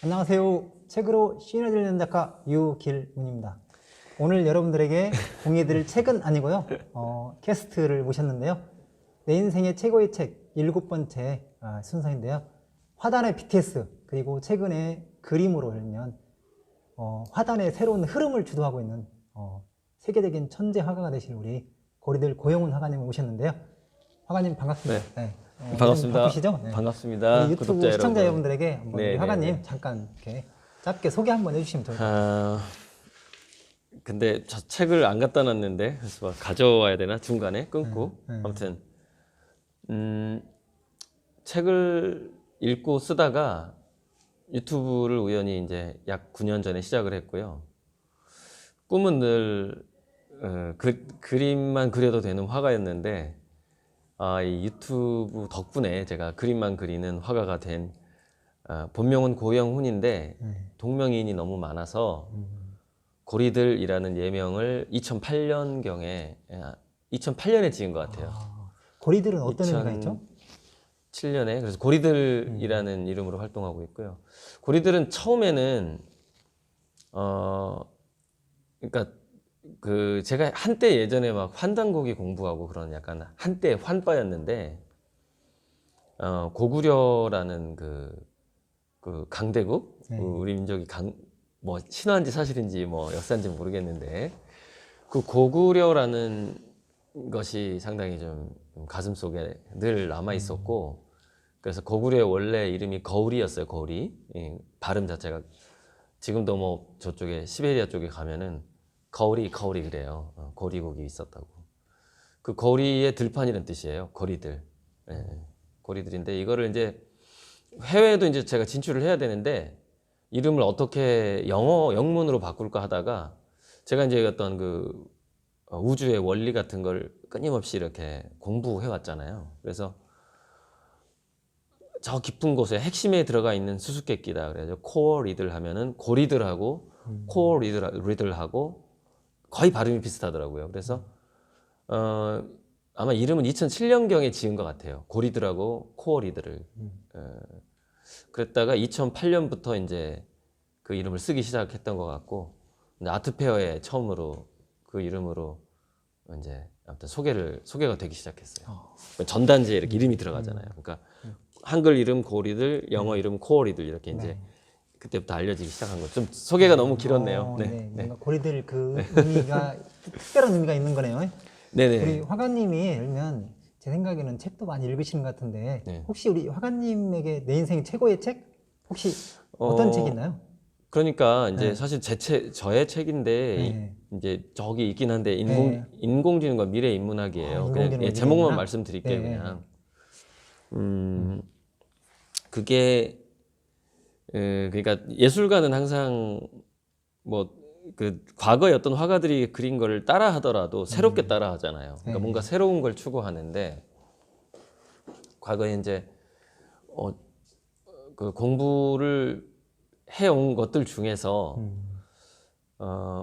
안녕하세요. 책으로 시인을 들리는 작가 유길문입니다. 오늘 여러분들에게 공유해드릴 책은 아니고요. 게스트를 모셨는데요. 내 인생의 최고의 책 7번째 순서인데요. 화단의 BTS 그리고 최근에 그림으로 열면 화단의 새로운 흐름을 주도하고 있는 세계적인 천재 화가가 되실 우리 고리들 고영훈 화가님을 모셨는데요. 화가님 반갑습니다. 네. 반갑습니다. 바쁘시죠? 네. 반갑습니다. 우리 유튜브 구독자 시청자 여러분. 여러분들에게 한번 우리 화가님 잠깐 이렇게 짧게 소개 한번 해주시면 좋을 것 같아요. 근데 저 책을 안 갖다 놨는데 그래서 막 가져와야 되나 중간에 끊고 아무튼 책을 읽고 쓰다가 유튜브를 우연히 이제 약 9년 전에 시작을 했고요. 꿈은 늘 그림만 그려도 되는 화가였는데 이 유튜브 덕분에 제가 그림만 그리는 화가가 된 본명은 고영훈인데 동명이인이 너무 많아서 고리들이라는 예명을 2008년경에 2008년에 지은 것 같아요. 고리들은 어떤 의미가 있죠? 2007년에 그래서 고리들이라는 이름으로 활동하고 있고요. 고리들은 처음에는 그러니까 제가 한때 예전에 막 환단고기 공부하고 그런 약간 한때 환빠였는데 고구려라는 그 강대국 우리 민족이 뭐 신화인지 사실인지 뭐 역사인지 모르겠는데 그 고구려라는 것이 상당히 좀 가슴속에 늘 남아 있었고 그래서 고구려의 원래 이름이 거울이었어요. 거울이 발음 자체가 지금도 뭐 저쪽에 시베리아 쪽에 가면은 거울이 그래요. 고리국이 있었다고. 그 거리의 들판이라는 뜻이에요. 고리들. 고리들인데 이거를 이제 해외에도 이제 제가 진출을 해야 되는데 이름을 어떻게 영문으로 바꿀까 하다가 제가 이제 어떤 그 우주의 원리 같은 걸 끊임없이 이렇게 공부해 왔잖아요. 그래서 저 깊은 곳에 핵심에 들어가 있는 수수께끼다. 그래서 코어 리들 하면은 고리들하고 코어 리들하고 거의 발음이 비슷하더라고요. 그래서 아마 이름은 2007년경에 지은 것 같아요. 고리들하고 코어 리들을. 그랬다가 2008년부터 이제 그 이름을 쓰기 시작했던 것 같고 아트페어에 처음으로 그 이름으로 이제 아무튼 소개가 되기 시작했어요. 전단지에 이렇게 이름이 들어가잖아요. 그러니까 한글 이름 고리들, 영어 이름 코어리들 이렇게 이제 그때부터 알려지기 시작한 거죠. 좀 소개가 너무 길었네요. 뭔가 고리들 그 의미가 특별한 의미가 있는 거네요. 네네. 우리 화가님이 그러면 제 생각에는 책도 많이 읽으시는 것 같은데 혹시 우리 화가님에게 내 인생 최고의 책 혹시 어떤 책이 있나요? 그러니까 이제 사실 저의 책인데 이제 저기 있긴 한데 인공지능과 미래 인문학이에요. 그냥 제목만 말씀드릴게요. 그냥 그게 그러니까 예술가는 항상 뭐 그 과거의 어떤 화가들이 그린 걸 따라 하더라도 새롭게 따라 하잖아요. 그러니까 뭔가 새로운 걸 추구하는데 과거에 이제 그 공부를 해온 것들 중에서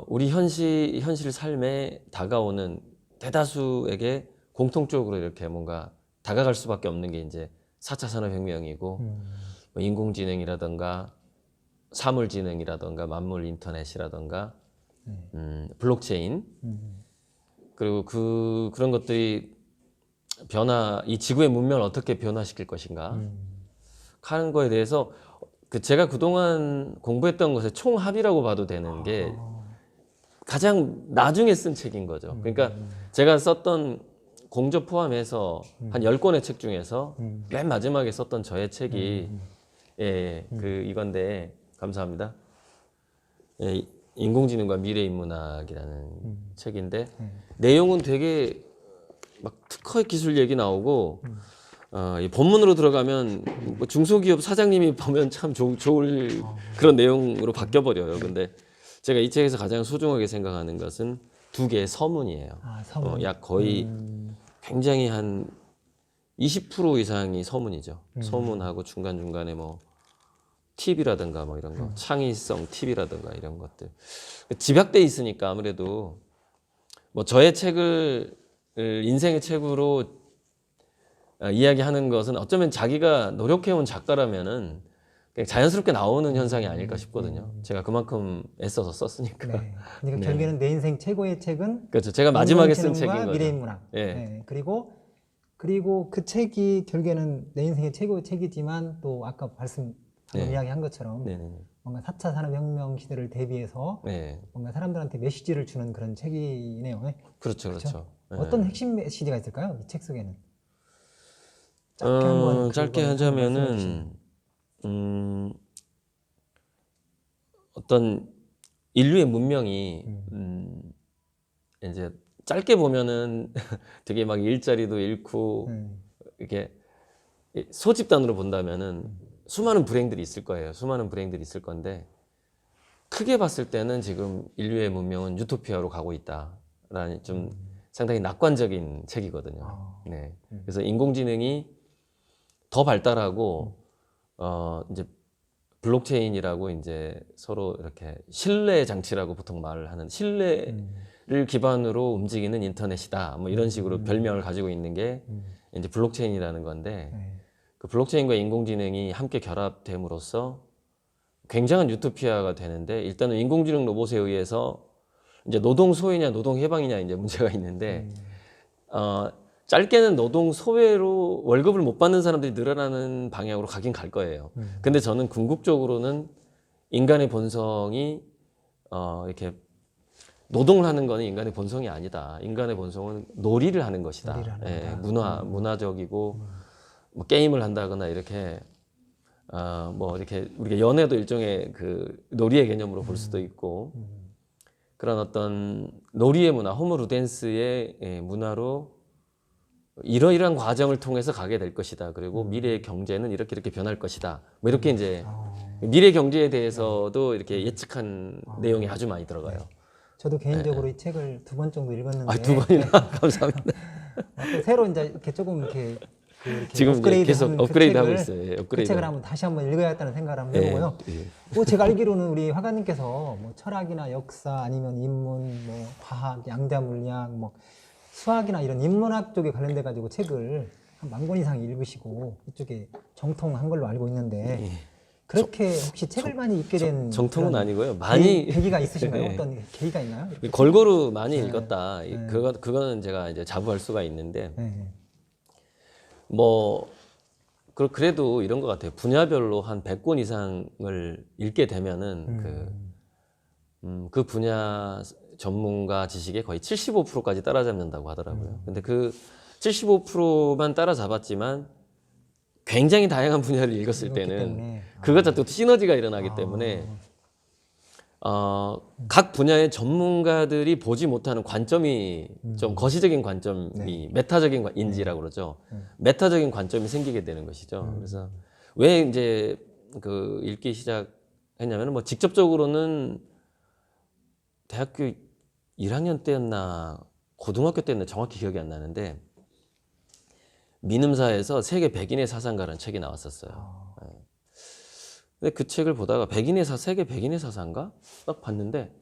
우리 현실 삶에 다가오는 대다수에게 공통적으로 이렇게 뭔가 다가갈 수밖에 없는 게 이제 4차 산업혁명이고 뭐 인공지능이라든가 사물지능이라든가 만물 인터넷이라든가 블록체인 그리고 그런 것들이 이 지구의 문명을 어떻게 변화시킬 것인가 하는 거에 대해서 제가 그동안 공부했던 것의 총합이라고 봐도 되는 게 가장 나중에 쓴 책인 거죠. 그러니까 제가 썼던 공저 포함해서 한 10권의 책 중에서 맨 마지막에 썼던 저의 책이 이건데 감사합니다. 인공지능과 미래인문학이라는 책인데 내용은 되게 막 특허 기술 얘기 나오고 이 본문으로 들어가면 뭐 중소기업 사장님이 보면 참 좋을 그런 내용으로 바뀌어 버려요. 근데 제가 이 책에서 가장 소중하게 생각하는 것은 2개의 서문이에요. 서문. 약 거의 굉장히 한 20% 이상이 서문이죠. 서문하고 중간중간에 뭐 팁이라든가 뭐 이런 거, 창의성 팁이라든가 이런 것들. 집약돼 있으니까 아무래도 뭐 저의 책을 인생의 책으로 이야기하는 것은 어쩌면 자기가 노력해온 작가라면은 그냥 자연스럽게 나오는 현상이 아닐까 싶거든요. 제가 그만큼 애써서 썼으니까. 네. 그러니까 네. 결국에는 내 인생 최고의 책은 그렇죠. 제가 마지막에 쓴 인공지능과 책인 거죠. 미래인문학. 예. 네. 그리고 그 책이 결국에는 내 인생의 최고의 책이지만 또 아까 방금 네. 이야기한 것처럼 네네. 뭔가 4차 산업혁명 시대를 대비해서 네. 뭔가 사람들한테 메시지를 주는 그런 책이네요. 네. 그렇죠, 그렇죠. 네. 어떤 핵심 메시지가 있을까요? 이 책 속에는? 짧게 한번 짧게 그거를 한번 말씀해 하자면은 주시면. 어떤 인류의 문명이 이제 짧게 보면은 되게 막 일자리도 잃고 이렇게 소집단으로 본다면은 수많은 불행들이 있을 거예요. 수많은 불행들이 있을 건데 크게 봤을 때는 지금 인류의 문명은 유토피아로 가고 있다라는 좀 상당히 낙관적인 책이거든요. 네. 그래서 인공지능이 더 발달하고 이제 블록체인이라고 이제 서로 이렇게 신뢰 장치라고 보통 말을 하는 신뢰를 기반으로 움직이는 인터넷이다. 뭐 이런 식으로 별명을 가지고 있는 게 이제 블록체인이라는 건데 그 블록체인과 인공지능이 함께 결합됨으로써 굉장한 유토피아가 되는데 일단은 인공지능 로봇에 의해서 이제 노동 소외냐 노동 해방이냐 이제 문제가 있는데 짧게는 노동 소외로 월급을 못 받는 사람들이 늘어나는 방향으로 가긴 갈 거예요. 근데 저는 궁극적으로는 인간의 본성이 이렇게 노동을 하는 거는 인간의 본성이 아니다. 인간의 본성은 놀이를 하는 것이다. 놀이를 하는 예, 거다. 문화적이고 뭐 게임을 한다거나 이렇게 뭐 이렇게 우리가 연애도 일종의 그 놀이의 개념으로 볼 수도 있고 그런 어떤 놀이의 문화, 호모 루덴스의 문화로 이러이러한 과정을 통해서 가게 될 것이다. 그리고 미래의 경제는 이렇게 이렇게 변할 것이다. 뭐 이렇게 이제 미래 경제에 대해서도 이렇게 예측한 내용이 아주 많이 들어가요. 저도 개인적으로 이 책을 2번 정도 읽었는데 두 번이나 감사합니다. 또 새로 이제 이렇게 조금 이렇게 지금 이제 업그레이드 계속 한 업그레이드 그 하고 책을, 있어요. 예, 그 업그레이드. 책을 한번 다시 한번 읽어야겠다는 생각을 한번 해보고요. 예. 제가 알기로는 우리 화가님께서 뭐 철학이나 역사 아니면 인문, 뭐 과학, 양자 물리학, 뭐 수학이나 이런 인문학 쪽에 관련돼 가지고 책을 한 10,000권 이상 읽으시고 이쪽에 정통한 걸로 알고 있는데 예. 그렇게 혹시 책을 많이 읽게 된 정통은 그런 아니고요. 많이 계기가 있으신가요? 예. 어떤 계기가 있나요? 골고루 많이 읽었다. 그거는 제가 이제 자부할 수가 있는데 네. 뭐 그래도 이런 것 같아요. 분야별로 한 100권 이상을 읽게 되면은 그 분야 전문가 지식의 거의 75%까지 따라잡는다고 하더라고요. 근데 그 75%만 따라잡았지만 굉장히 다양한 분야를 읽었을 때는 때문에. 그것과 또 시너지가 일어나기 때문에 각 분야의 전문가들이 보지 못하는 관점이 좀 거시적인 관점이 메타적인 인지라고 그러죠. 메타적인 관점이 생기게 되는 것이죠. 그래서 왜 이제 그 읽기 시작했냐면 뭐 직접적으로는 대학교 1학년 때였나 고등학교 때였나 정확히 기억이 안 나는데 민음사에서 세계 백인의 사상가라는 책이 나왔었어요. 근데 그 책을 보다가 세계 백인의 사상가 딱 봤는데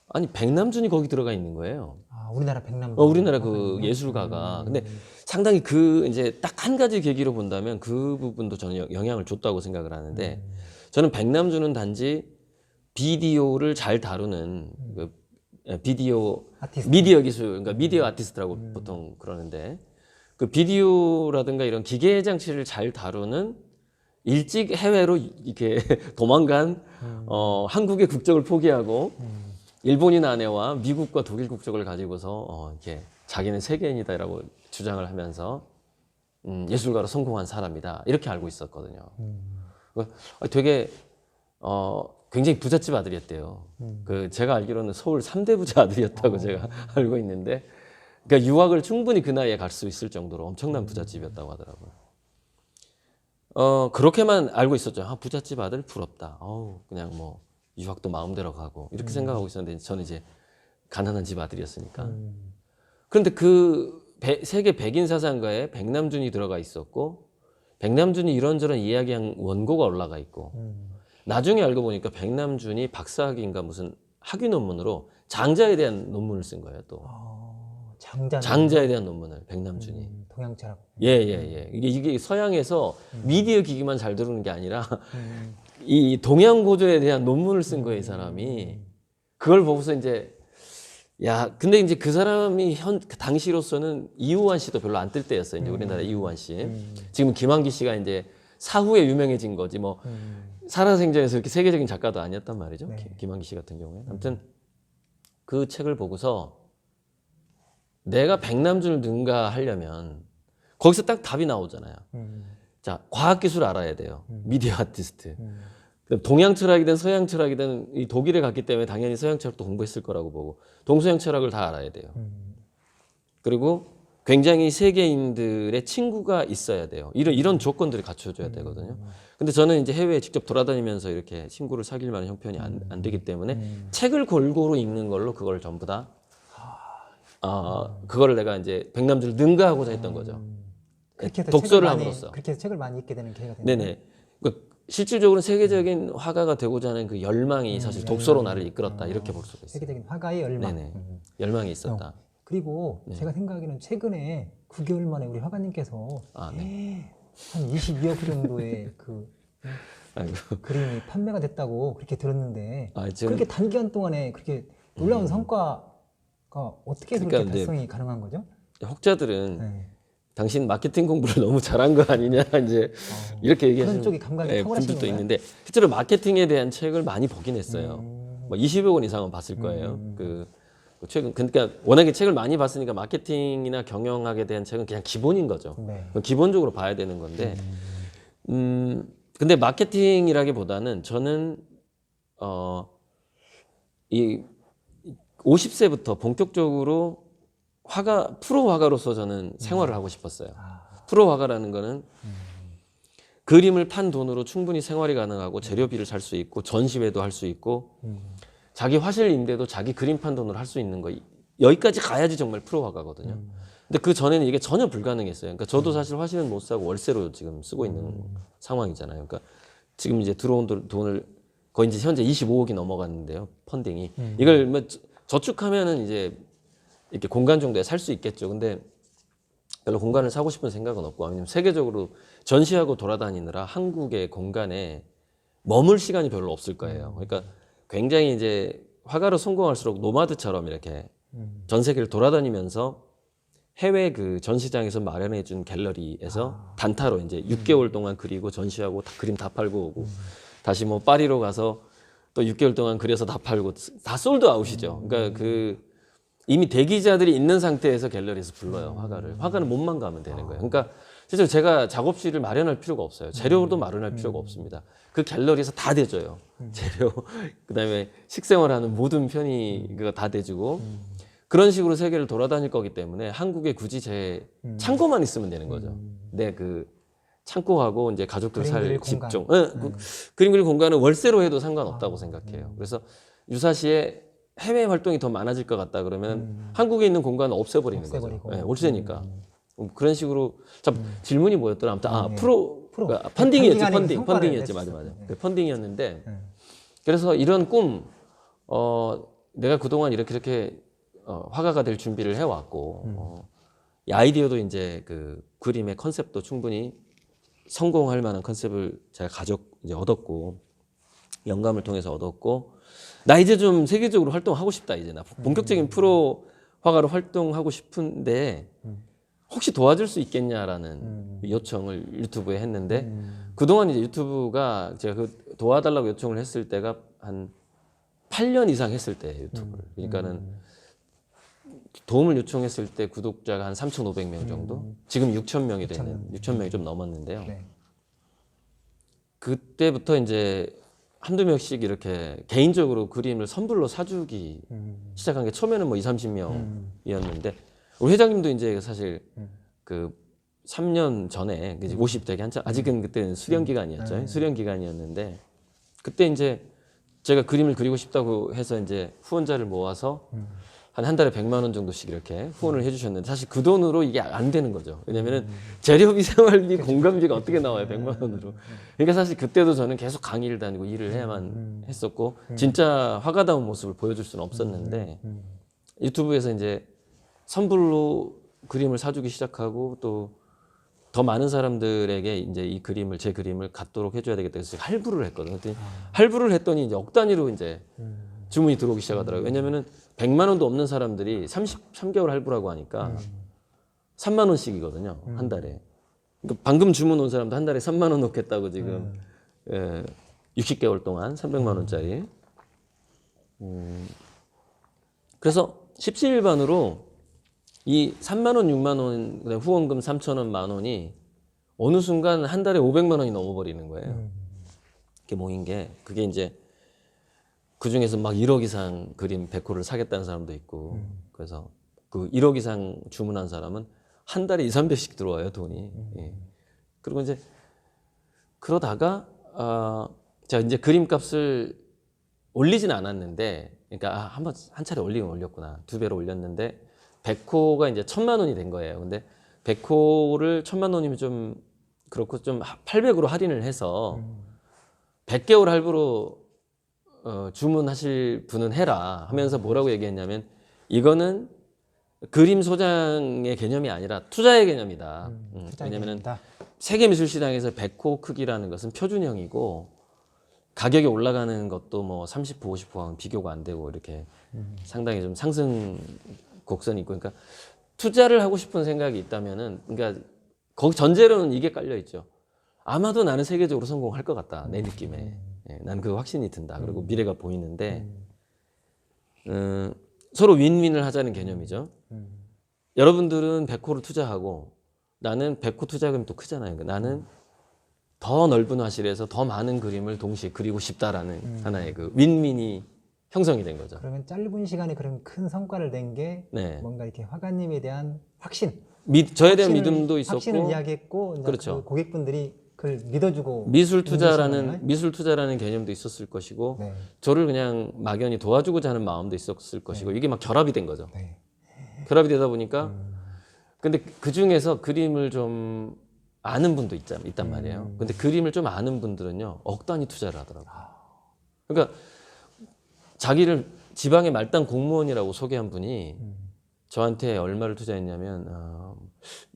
아니 백남준이 거기 들어가 있는 거예요. 우리나라 백남준. 우리나라 그 예술가가. 근데 상당히 그 이제 딱 한 가지 계기로 본다면 그 부분도 저는 영향을 줬다고 생각을 하는데 저는 백남준은 단지 비디오를 잘 다루는 그 비디오 아티스트. 미디어 기술, 그러니까 미디어 아티스트라고 보통 그러는데 그 비디오라든가 이런 기계 장치를 잘 다루는 일찍 해외로 이렇게 도망간 한국의 국적을 포기하고 일본인 아내와 미국과 독일 국적을 가지고서 이렇게 자기는 세계인이다라고 주장을 하면서 예술가로 성공한 사람이다 이렇게 알고 있었거든요. 되게 굉장히 부잣집 아들이었대요. 그 제가 알기로는 서울 3대 부자 아들이었다고 제가 알고 있는데, 그러니까 유학을 충분히 그 나이에 갈 수 있을 정도로 엄청난 부잣집이었다고 하더라고요. 그렇게만 알고 있었죠. 부잣집 아들 부럽다. 그냥 뭐 유학도 마음대로 가고 이렇게 생각하고 있었는데 저는 이제 가난한 집 아들이었으니까. 그런데 그 세계 백인 사상가에 백남준이 들어가 있었고 백남준이 이런저런 이야기한 원고가 올라가 있고 나중에 알고 보니까 백남준이 박사학위인가 무슨 학위 논문으로 장자에 대한 논문을 쓴 거예요. 또 장자에 대한 논문을 백남준이. 동양철학. 예. 이게 서양에서 미디어 기기만 잘 다루는 게 아니라 이 동양 고전에 대한 논문을 쓴 거예요, 이 사람이. 그걸 보고서 이제 야, 근데 이제 그 사람이 그 당시로서는 이우환 씨도 별로 안 뜰 때였어요. 이제 우리나라 이우환 씨. 지금 김환기 씨가 이제 사후에 유명해진 거지 뭐 살아생전에서 이렇게 세계적인 작가도 아니었단 말이죠. 네. 김환기 씨 같은 경우에. 아무튼 그 책을 보고서 내가 백남준을 능가하려면 거기서 딱 답이 나오잖아요. 자, 과학기술 알아야 돼요. 미디어 아티스트. 동양 철학이든 서양 철학이든 이 독일에 갔기 때문에 당연히 서양 철학도 공부했을 거라고 보고 동서양 철학을 다 알아야 돼요. 그리고 굉장히 세계인들의 친구가 있어야 돼요. 이런 조건들을 갖춰줘야 되거든요. 근데 저는 이제 해외에 직접 돌아다니면서 이렇게 친구를 사귈 만한 형편이 안 되기 때문에 책을 골고루 읽는 걸로 그걸 전부 다 그거를 내가 이제 백남준을 능가하고자 했던 거죠. 그렇게 해서 독서를 책을 많이, 함으로써. 그렇게 해서 책을 많이 읽게 되는 계기가 되는 네네. 그러니까 실질적으로 세계적인 화가가 되고자 하는 그 열망이 사실 독서로 나를 이끌었다 이렇게 볼 수가 있어요. 세계적인 화가의 열망. 네네. 열망이 있었다. 그리고 제가 생각하기에는 최근에 9개월 만에 우리 화가님께서 네. 한 22억 정도의 그 아이고. 그림이 판매가 됐다고 그렇게 들었는데 지금 그렇게 단기간 동안에 그렇게 놀라운 성과가 어떻게 그렇게 그러니까 이제 달성이 가능한 거죠? 혹자들은 네. 당신 마케팅 공부를 너무 잘한 거 아니냐 이제 이렇게 얘기하시는 그런 쪽이 감각이 탁월하신 분들도 건가요? 있는데 실제로 마케팅에 대한 책을 많이 보긴 했어요. 뭐 20여 권 이상은 봤을 거예요. 그 최근 그러니까 워낙에 책을 많이 봤으니까 마케팅이나 경영학에 대한 책은 그냥 기본인 거죠. 네. 기본적으로 봐야 되는 건데 근데 마케팅이라기보다는 저는 이 50세부터 본격적으로 프로 화가로서 저는 생활을 하고 싶었어요. 프로 화가라는 거는 그림을 판 돈으로 충분히 생활이 가능하고 재료비를 살 수 있고 전시회도 할 수 있고 자기 화실 임대도 자기 그림 판 돈으로 할 수 있는 거 여기까지 가야지 정말 프로 화가거든요. 근데 그 전에는 이게 전혀 불가능했어요. 그러니까 저도 사실 화실은 못 사고 월세로 지금 쓰고 있는 상황이잖아요. 그러니까 지금 이제 들어온 돈을 거의 이제 현재 25억이 넘어갔는데요. 펀딩이 이걸 뭐 저축하면은 이제 이렇게 공간 정도에 살 수 있겠죠. 근데 별로 공간을 사고 싶은 생각은 없고, 왜냐면 세계적으로 전시하고 돌아다니느라 한국의 공간에 머물 시간이 별로 없을 거예요. 그러니까 굉장히 이제 화가로 성공할수록 노마드처럼 이렇게 전 세계를 돌아다니면서 해외 그 전시장에서 마련해 준 갤러리에서 단타로 이제 6개월 동안 그리고 전시하고 그림 다 팔고 오고 다시 뭐 파리로 가서 또 6개월 동안 그려서 다 팔고 다 솔드 아웃이죠. 그러니까 그 이미 대기자들이 있는 상태에서 갤러리에서 불러요, 화가를. 화가는 몸만 가면 되는 거예요. 그러니까 실제로 제가 작업실을 마련할 필요가 없어요. 재료도 마련할 필요가 없습니다. 그 갤러리에서 다 대줘요. 재료, 그다음에 식생활하는 모든 편의가 다 대주고 그런 식으로 세계를 돌아다닐 거기 때문에 한국에 굳이 제 창고만 있으면 되는 거죠. 내 그 창고하고 이제 가족들 살 집중. 그림 그릴 공간은 월세로 해도 상관없다고 생각해요. 그래서 유사시에 해외 활동이 더 많아질 것 같다 그러면 한국에 있는 공간은 없애버리는 거죠. 네, 월세니까. 그런 식으로 참 질문이 뭐였더라. 아무튼 프로 그러니까 펀딩이었지. 펀딩이었지. 맞아. 그 펀딩이었는데 그래서 이런 꿈 내가 그동안 이렇게 화가가 될 준비를 해왔고 이 아이디어도 이제 그 그림의 컨셉도 충분히 성공할 만한 컨셉을 제가 이제 얻었고 영감을 통해서 얻었고 나 이제 좀 세계적으로 활동하고 싶다. 이제 나 본격적인 프로 화가로 활동하고 싶은데 혹시 도와줄 수 있겠냐라는 요청을 유튜브에 했는데 그동안 이제 유튜브가 제가 그 도와달라고 요청을 했을 때가 한 8년 이상 했을 때 유튜브를 그러니까는 도움을 요청했을 때 구독자가 한 3,500명 정도 지금 6,000명이 되는 6,000명이 좀 넘었는데요. 네. 그때부터 이제 한두 명씩 이렇게 개인적으로 그림을 선불로 사주기 시작한 게 처음에는 뭐 30명이었는데 우리 회장님도 이제 사실 그 3년 전에 이제 50대기 한참 아직은 그때는 수련 기간이었죠. 수련 기간이었는데 그때 이제 제가 그림을 그리고 싶다고 해서 이제 후원자를 모아서 한 달에 100만 원 정도씩 이렇게 후원을 해주셨는데 사실 그 돈으로 이게 안 되는 거죠. 왜냐면은 재료비, 생활비, 공간비가 어떻게 나와요, 100만 원으로. 그러니까 사실 그때도 저는 계속 강의를 다니고 일을 해야만 했었고 진짜 화가다운 모습을 보여줄 수는 없었는데 유튜브에서 이제 선불로 그림을 사주기 시작하고 또 더 많은 사람들에게 이제 이 그림을 제 그림을 갖도록 해줘야 되겠다 해서 제가 할부를 했거든요. 그랬더니 할부를 했더니 이제 억 단위로 이제 주문이 들어오기 시작하더라고요. 왜냐면은 100만 원도 없는 사람들이 33개월 할부라고 하니까 3만 원씩이거든요. 한 달에. 그러니까 방금 주문 온 사람도 한 달에 3만 원 넣겠다고 지금 60개월 동안 300만 원짜리. 그래서 십시일반으로 이 3만 원, 6만 원, 그다음에 후원금 3천 원, 만 원이 어느 순간 한 달에 500만 원이 넘어버리는 거예요. 이렇게 모인 게 그게 이제 그 중에서 막 1억 이상 그림 100호를 사겠다는 사람도 있고 그래서 그 1억 이상 주문한 사람은 한 달에 2, 300씩 들어와요 돈이. 예. 그리고 이제 그러다가 제가 이제 그림값을 올리진 않았는데, 그러니까 한 차례 올리긴 올렸구나. 2배로 올렸는데 100호가 이제 1,000만 원이 된 거예요. 근데 100호를 1,000만 원이면 좀 그렇고 좀 800으로 할인을 해서 100개월 할부로 주문하실 분은 해라 하면서 뭐라고 얘기했냐면 이거는 그림 소장의 개념이 아니라 투자의 개념이다. 왜냐면은 세계미술시장에서 100호 크기라는 것은 표준형이고 가격이 올라가는 것도 뭐 30호, 50호와는 비교가 안 되고 이렇게 상당히 좀 상승 곡선이 있고, 그러니까 투자를 하고 싶은 생각이 있다면은, 그러니까 거기 전제로는 이게 깔려 있죠. 아마도 나는 세계적으로 성공할 것 같다, 내 느낌에. 예, 난 그 확신이 든다. 그리고 미래가 보이는데 서로 윈윈을 하자는 개념이죠. 여러분들은 100호를 투자하고 나는 100호 투자금이 또 크잖아요. 그러니까 나는 더 넓은 화실에서 더 많은 그림을 동시에 그리고 싶다라는 하나의 그 윈윈이 형성이 된 거죠. 그러면 짧은 시간에 그런 큰 성과를 낸 게 네. 뭔가 이렇게 화가님에 대한 확신, 저에 대한 믿음도 있었고, 확신을 이야기했고, 이제 그렇죠. 그 고객분들이 그걸 믿어주고 미술 투자라는 개념도 있었을 것이고, 네. 저를 그냥 막연히 도와주고자 하는 마음도 있었을 것이고, 이게 막 결합이 된 거죠. 네. 결합이 되다 보니까, 근데 그 중에서 그림을 좀 아는 분도 있단 말이에요. 근데 그림을 좀 아는 분들은요, 억 단위 투자를 하더라고요. 그러니까 자기를 지방의 말단 공무원이라고 소개한 분이 저한테 얼마를 투자했냐면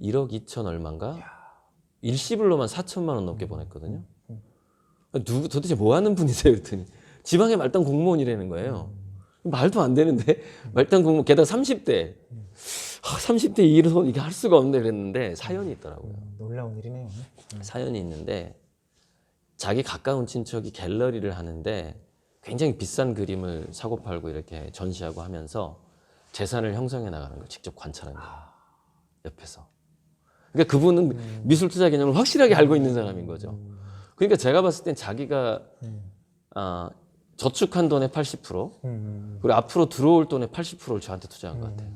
1억 2천 얼마인가? 일시불로만 4천만 원 넘게 보냈거든요. 도대체 뭐 하는 분이세요? 그랬더니 지방의 말단 공무원이라는 거예요. 말도 안 되는데 말단 공무원, 게다가 30대 30대 일을 이게 할 수가 없네 그랬는데 사연이 있더라고요. 놀라운 일이네요. 사연이 있는데 자기 가까운 친척이 갤러리를 하는데 굉장히 비싼 그림을 사고 팔고 이렇게 전시하고 하면서 재산을 형성해 나가는 걸 직접 관찰한 거예요. 옆에서. 그러니까 그분은 미술 투자 개념을 확실하게 알고 있는 사람인 거죠. 그러니까 제가 봤을 땐 자기가 저축한 돈의 80% 그리고 앞으로 들어올 돈의 80%를 저한테 투자한 것 같아요.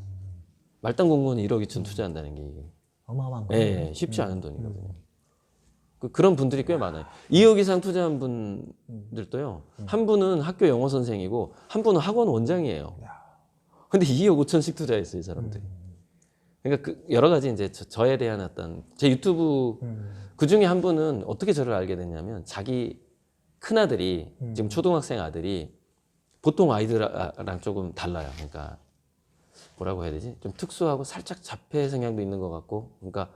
말단 공무원이 1억 2천 투자한다는 게 어마어마한 거예요. 네, 쉽지 않은 돈이거든요. 그런 분들이 꽤 많아요. 2억 이상 투자한 분들도요. 한 분은 학교 영어 선생이고 한 분은 학원 원장이에요. 근데 2억 5천씩 투자했어요, 이 사람들이. 그러니까 여러 가지 이제 저에 대한 어떤 제 유튜브 그 중에 한 분은 어떻게 저를 알게 됐냐면 자기 큰 아들이 지금 초등학생 아들이 보통 아이들랑 조금 달라요. 그러니까 뭐라고 해야 되지? 좀 특수하고 살짝 자폐 성향도 있는 것 같고, 그러니까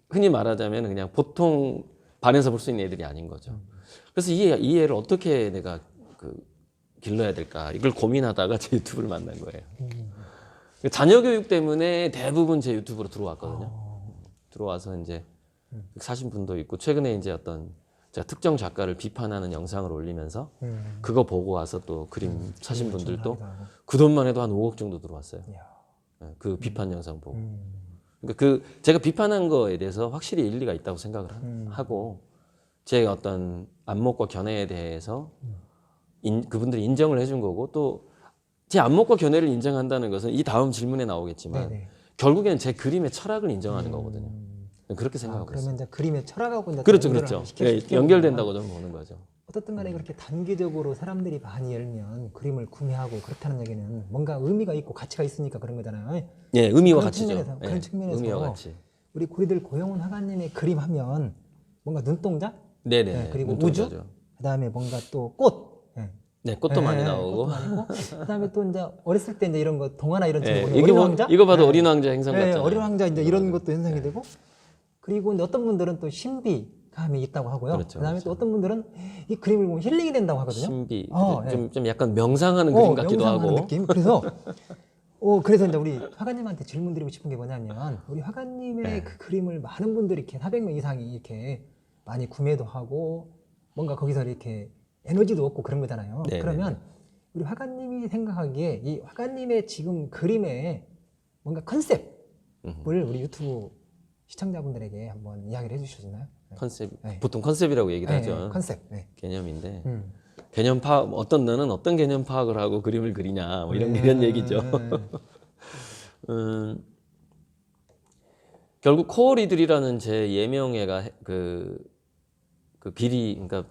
흔히 말하자면 그냥 보통 반에서 볼 수 있는 애들이 아닌 거죠. 그래서 이 애를 어떻게 내가 길러야 될까 이걸 고민하다가 제 유튜브를 만난 거예요. 자녀 교육 때문에 대부분 제 유튜브로 들어왔거든요. 들어와서 이제 사신 분도 있고, 최근에 이제 어떤 제가 특정 작가를 비판하는 영상을 올리면서 그거 보고 와서 또 그림 사신 분들도 그 돈만 해도 한 5억 정도 들어왔어요. 그 비판 영상 보고. 그러니까 제가 비판한 거에 대해서 확실히 일리가 있다고 생각을 하고, 제 어떤 안목과 견해에 대해서 그분들이 인정을 해준 거고, 또 제 안목과 견해를 인정한다는 것은 이 다음 질문에 나오겠지만 결국에는 제 그림의 철학을 인정하는 거거든요. 그렇게 생각하고 있어요. 그러면 이제 그림의 철학하고 이제 그렇죠. 연결된다고 저는 보는 거죠. 어떻든 간에 그렇게 단기적으로 사람들이 많이 열면 그림을 구매하고 그렇다는 얘기는 뭔가 의미가 있고 가치가 있으니까 그런 거잖아요. 예, 의미와 그런 가치죠. 측면에서, 그런 측면에서 의미와 가치. 우리 고리들 고영훈 화가님의 그림 하면 뭔가 눈동자, 네네. 그리고 눈동자죠. 우주, 그다음에 뭔가 또 꽃, 네, 꽃도 많이 나오고. 그다음에 또 이제 어렸을 때 이제 이런 거 동화나 이런 네, 어린 왕자, 이거 봐도 어린 왕자 행성 같잖아요. 어린 왕자 이제 이런 것도 현상이 되고 그리고 이제 어떤 분들은 또 신비감이 있다고 하고요. 그렇죠, 그다음에 그렇죠. 또 어떤 분들은 이 그림을 보면 힐링이 된다고 하거든요. 신비, 예. 좀 약간 명상하는 그림 같기도 명상하는 하고. 느낌. 그래서 이제 우리 화가님한테 질문 드리고 싶은 게 뭐냐면 우리 화가님의 네. 그 그림을 많은 분들이 이렇게 400명 이상이 이렇게 많이 구매도 하고 뭔가 거기서 이렇게 에너지도 얻고 그런 거잖아요. 네, 그러면 우리 화가님이 생각하기에 이 화가님의 지금 그림의 뭔가 컨셉을 우리 유튜브 시청자분들에게 한번 이야기를 해주실 수 있나요? 컨셉, 네. 보통 컨셉이라고 얘기를 네, 하죠. 네, 컨셉. 네. 개념인데. 개념 파악, 너는 어떤 개념 파악을 하고 그림을 그리냐, 뭐 이런 얘기죠. 결국 코어 리들이라는 제 예명애가 그 길이, 그러니까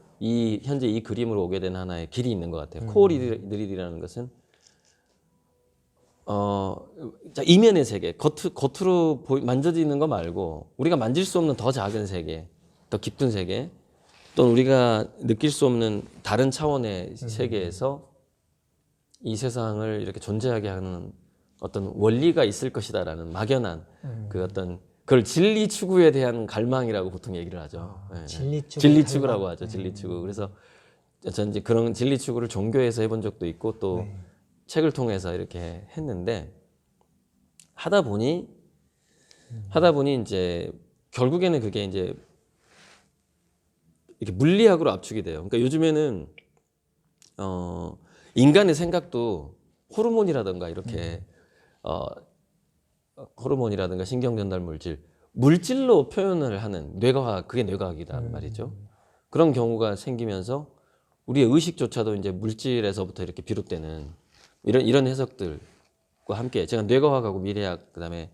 현재 이 그림으로 오게 된 하나의 길이 있는 것 같아요. 코어 리들이라는 것은 자, 이면의 세계, 겉으로 만져지는 거 말고 우리가 만질 수 없는 더 작은 세계, 더 깊은 세계, 또는 우리가 느낄 수 없는 다른 차원의 세계에서 이 세상을 이렇게 존재하게 하는 어떤 원리가 있을 것이다라는 막연한 그 어떤 그걸 진리 추구에 대한 갈망이라고 보통 얘기를 하죠. 네. 진리 추구라고 하죠. 진리 추구. 그래서 전 이제 그런 진리 추구를 종교에서 해본 적도 있고 또 책을 통해서 이렇게 했는데 하다 보니 이제 결국에는 그게 이제 이렇게 물리학으로 압축이 돼요. 그러니까 요즘에는 인간의 생각도 호르몬이라든가 이렇게 호르몬이라든가 신경 전달 물질로 표현을 하는 뇌과학, 그게 뇌과학이란 말이죠. 그런 경우가 생기면서 우리의 의식조차도 이제 물질에서부터 이렇게 비롯되는 이런 해석들과 함께 제가 뇌과학하고 미래학 그다음에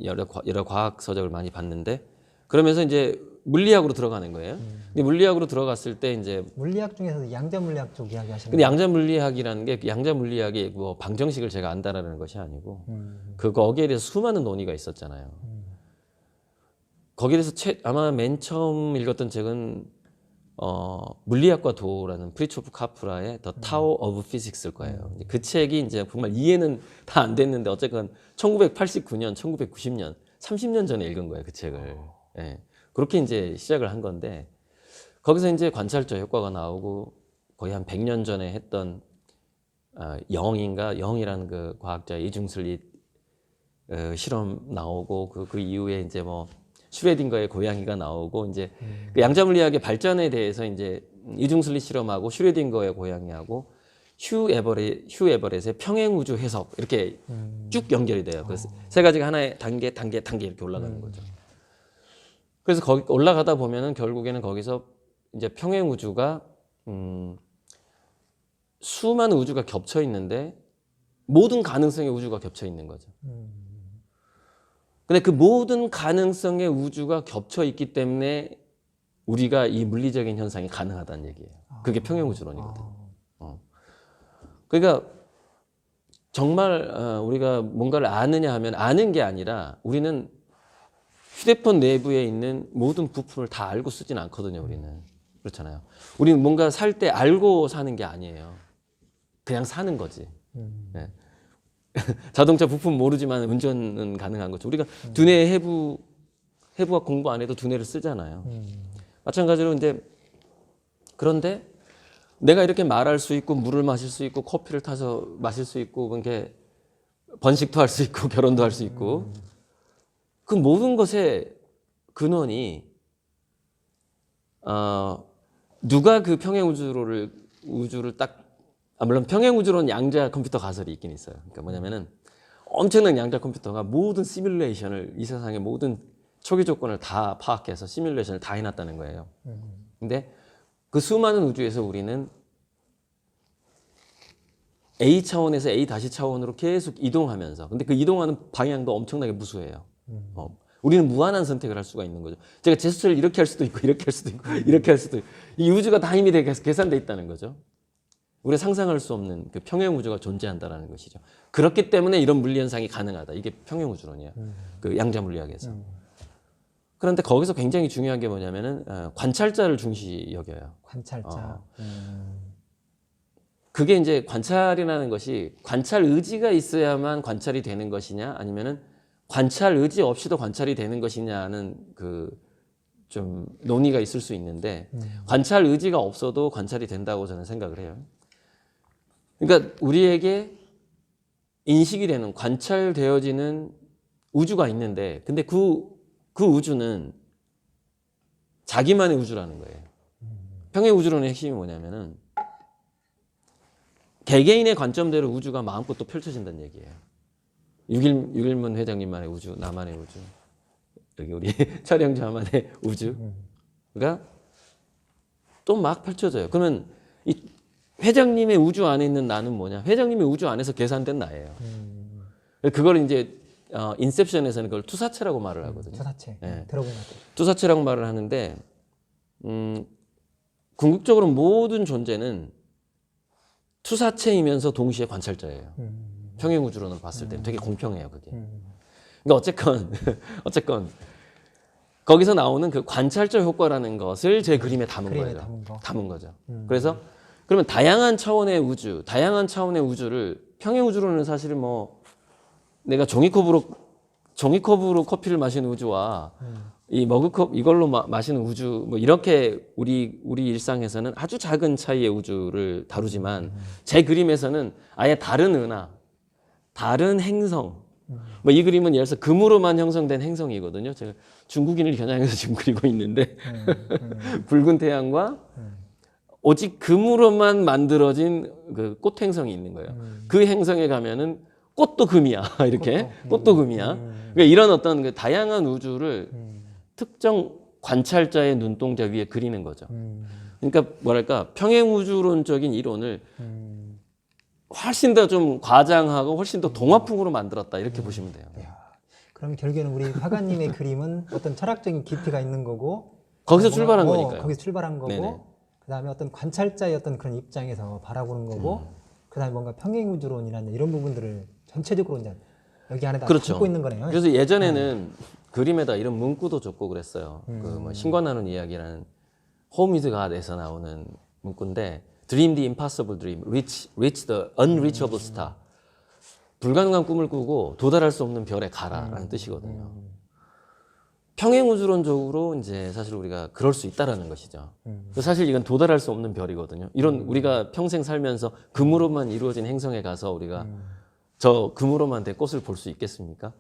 여러 과학 서적을 많이 봤는데 그러면서 이제 물리학으로 들어가는 거예요. 근데 물리학으로 들어갔을 때 이제 물리학 중에서도 양자 물리학 쪽 이야기 하시는 근데 거예요? 양자 물리학이라는 게 양자 물리학의 뭐 방정식을 제가 안다라는 것이 아니고 거기에 대해서 수많은 논의가 있었잖아요. 거기에 대해서 아마 맨 처음 읽었던 책은 물리학과 도라는 프리초프 카프라의 The Tao of Physics일 거예요. 그 책이 이제 정말 이해는 다 안 됐는데 어쨌건 1989년, 1990년, 30년 전에 읽은 거예요, 그 책을. 예. 그렇게 이제 시작을 한 건데 거기서 이제 관찰적 효과가 나오고 거의 한 100년 전에 했던 영이라는 그 과학자의 이중슬릿 실험 나오고 그 이후에 이제 뭐 슈레딩거의 고양이가 나오고 이제 그 양자 물리학의 발전에 대해서 이제 이중슬릿 실험하고 슈레딩거의 고양이하고 휴 에버렛의 평행 우주 해석 이렇게 쭉 연결이 돼요. 그래서 세 가지가 하나의 단계 이렇게 올라가는 거죠. 그래서 거기 올라가다 보면은 결국에는 거기서 이제 평행 우주가 수많은 우주가 겹쳐 있는데 모든 가능성의 우주가 겹쳐 있는 거죠. 근데 그 모든 가능성의 우주가 겹쳐 있기 때문에 우리가 이 물리적인 현상이 가능하다는 얘기예요. 그게 평행 우주론이거든요. 그러니까 정말 우리가 뭔가를 아느냐 하면 아는 게 아니라 우리는 휴대폰 내부에 있는 모든 부품을 다 알고 쓰진 않거든요. 우리는 그렇잖아요. 우리는 뭔가 살 때 알고 사는 게 아니에요. 그냥 사는 거지. 네. 자동차 부품 모르지만 운전은 가능한 거죠. 우리가 두뇌 해부학 공부 안 해도 두뇌를 쓰잖아요. 마찬가지로 이제 그런데 내가 이렇게 말할 수 있고 물을 마실 수 있고 커피를 타서 마실 수 있고 이렇게 번식도 할 수 있고 결혼도 할 수 있고 그 모든 것의 근원이 누가 그 평행 우주를 딱 물론 평행 우주로는 양자 컴퓨터 가설이 있긴 있어요. 그러니까 뭐냐면은 엄청난 양자 컴퓨터가 모든 시뮬레이션을 이 세상의 모든 초기 조건을 다 파악해서 시뮬레이션을 다 해놨다는 거예요. 근데 그 수많은 우주에서 우리는 A 차원에서 A 다시 차원으로 계속 이동하면서 근데 그 이동하는 방향도 엄청나게 무수해요. 우리는 무한한 선택을 할 수가 있는 거죠. 제가 제스처를 이렇게 할 수도 있고 이렇게 할 수도 있고 이렇게 할 수도 있고 이 우주가 다 이미 계산돼 있다는 거죠. 우리가 상상할 수 없는 그 평행 우주가 존재한다는 것이죠. 그렇기 때문에 이런 물리 현상이 가능하다. 이게 평행 우주론이에요. 그 양자 물리학에서. 그런데 거기서 굉장히 중요한 게 뭐냐면은 관찰자를 중시 여겨요. 관찰자. 그게 이제 관찰이라는 것이 관찰 의지가 있어야만 관찰이 되는 것이냐 아니면은 관찰 의지 없이도 관찰이 되는 것이냐는 그 좀 논의가 있을 수 있는데 관찰 의지가 없어도 관찰이 된다고 저는 생각을 해요. 그러니까 우리에게 인식이 되는 관찰되어지는 우주가 있는데 근데 그 우주는 자기만의 우주라는 거예요. 평행 우주론의 핵심이 뭐냐면은 개개인의 관점대로 우주가 마음껏 또 펼쳐진다는 얘기예요. 유길문 회장님만의 우주, 나만의 우주, 여기 우리 촬영자만의 우주가 또 막 펼쳐져요. 그러면 이 회장님의 우주 안에 있는 나는 뭐냐? 회장님의 우주 안에서 계산된 나예요. 그걸 이제 인셉션에서는 그걸 투사체라고 말을 하거든요. 투사체. 네. 들어보면 어때요? 투사체라고 말을 하는데 궁극적으로 모든 존재는 투사체이면서 동시에 관찰자예요. 평행 우주론을 봤을 때 되게 공평해요, 그게. 그러니까 어쨌건 거기서 나오는 그 관찰자 효과라는 것을 제 그림에 담은 그림에 거죠. 담은 거죠. 그래서 그러면 다양한 차원의 우주를 평행 우주론은 사실은 뭐 내가 종이컵으로 커피를 마시는 우주와 이 머그컵 이걸로 마시는 우주 뭐 이렇게 우리 일상에서는 아주 작은 차이의 우주를 다루지만 제 그림에서는 아예 다른 은하, 다른 행성. 뭐 이 그림은 예를 들어서 금으로만 형성된 행성이거든요. 제가 중국인을 겨냥해서 지금 그리고 있는데 붉은 태양과 오직 금으로만 만들어진 그 꽃 행성이 있는 거예요. 그 행성에 가면은 꽃도 금이야. 이렇게 꽃도 금이야. 그러니까 이런 어떤 그 다양한 우주를 특정 관찰자의 눈동자 위에 그리는 거죠. 그러니까 뭐랄까 평행 우주론적인 이론을 훨씬 더 좀 과장하고 훨씬 더 동화풍으로 만들었다 이렇게 보시면 돼요. 그럼 결국에는 우리 화가님의 그림은 어떤 철학적인 깊이가 있는 거고 거기서 출발한 거니까요. 거기서 출발한 거고 네네. 그다음에 어떤 관찰자의 어떤 그런 입장에서 바라보는 거고 그다음에 뭔가 평행 우주론이라는 이런 부분들을 전체적으로 이제 여기 안에다 그렇죠. 담고 있는 거네요. 그래서 예전에는 그림에다 이런 문구도 줬고 그랬어요. 그 뭐 신과 나눈 이야기라는 Home is God에서 나오는 문구인데 Dream the impossible dream, reach the unreachable star. 불가능한 꿈을 꾸고 도달할 수 없는 별에 가라라는 뜻이거든요. 평행 우주론적으로 이제 사실 우리가 그럴 수 있다라는 것이죠. 사실 이건 도달할 수 없는 별이거든요. 이런 우리가 평생 살면서 금으로만 이루어진 행성에 가서 우리가 저 금으로만 된 꽃을 볼 수 있겠습니까?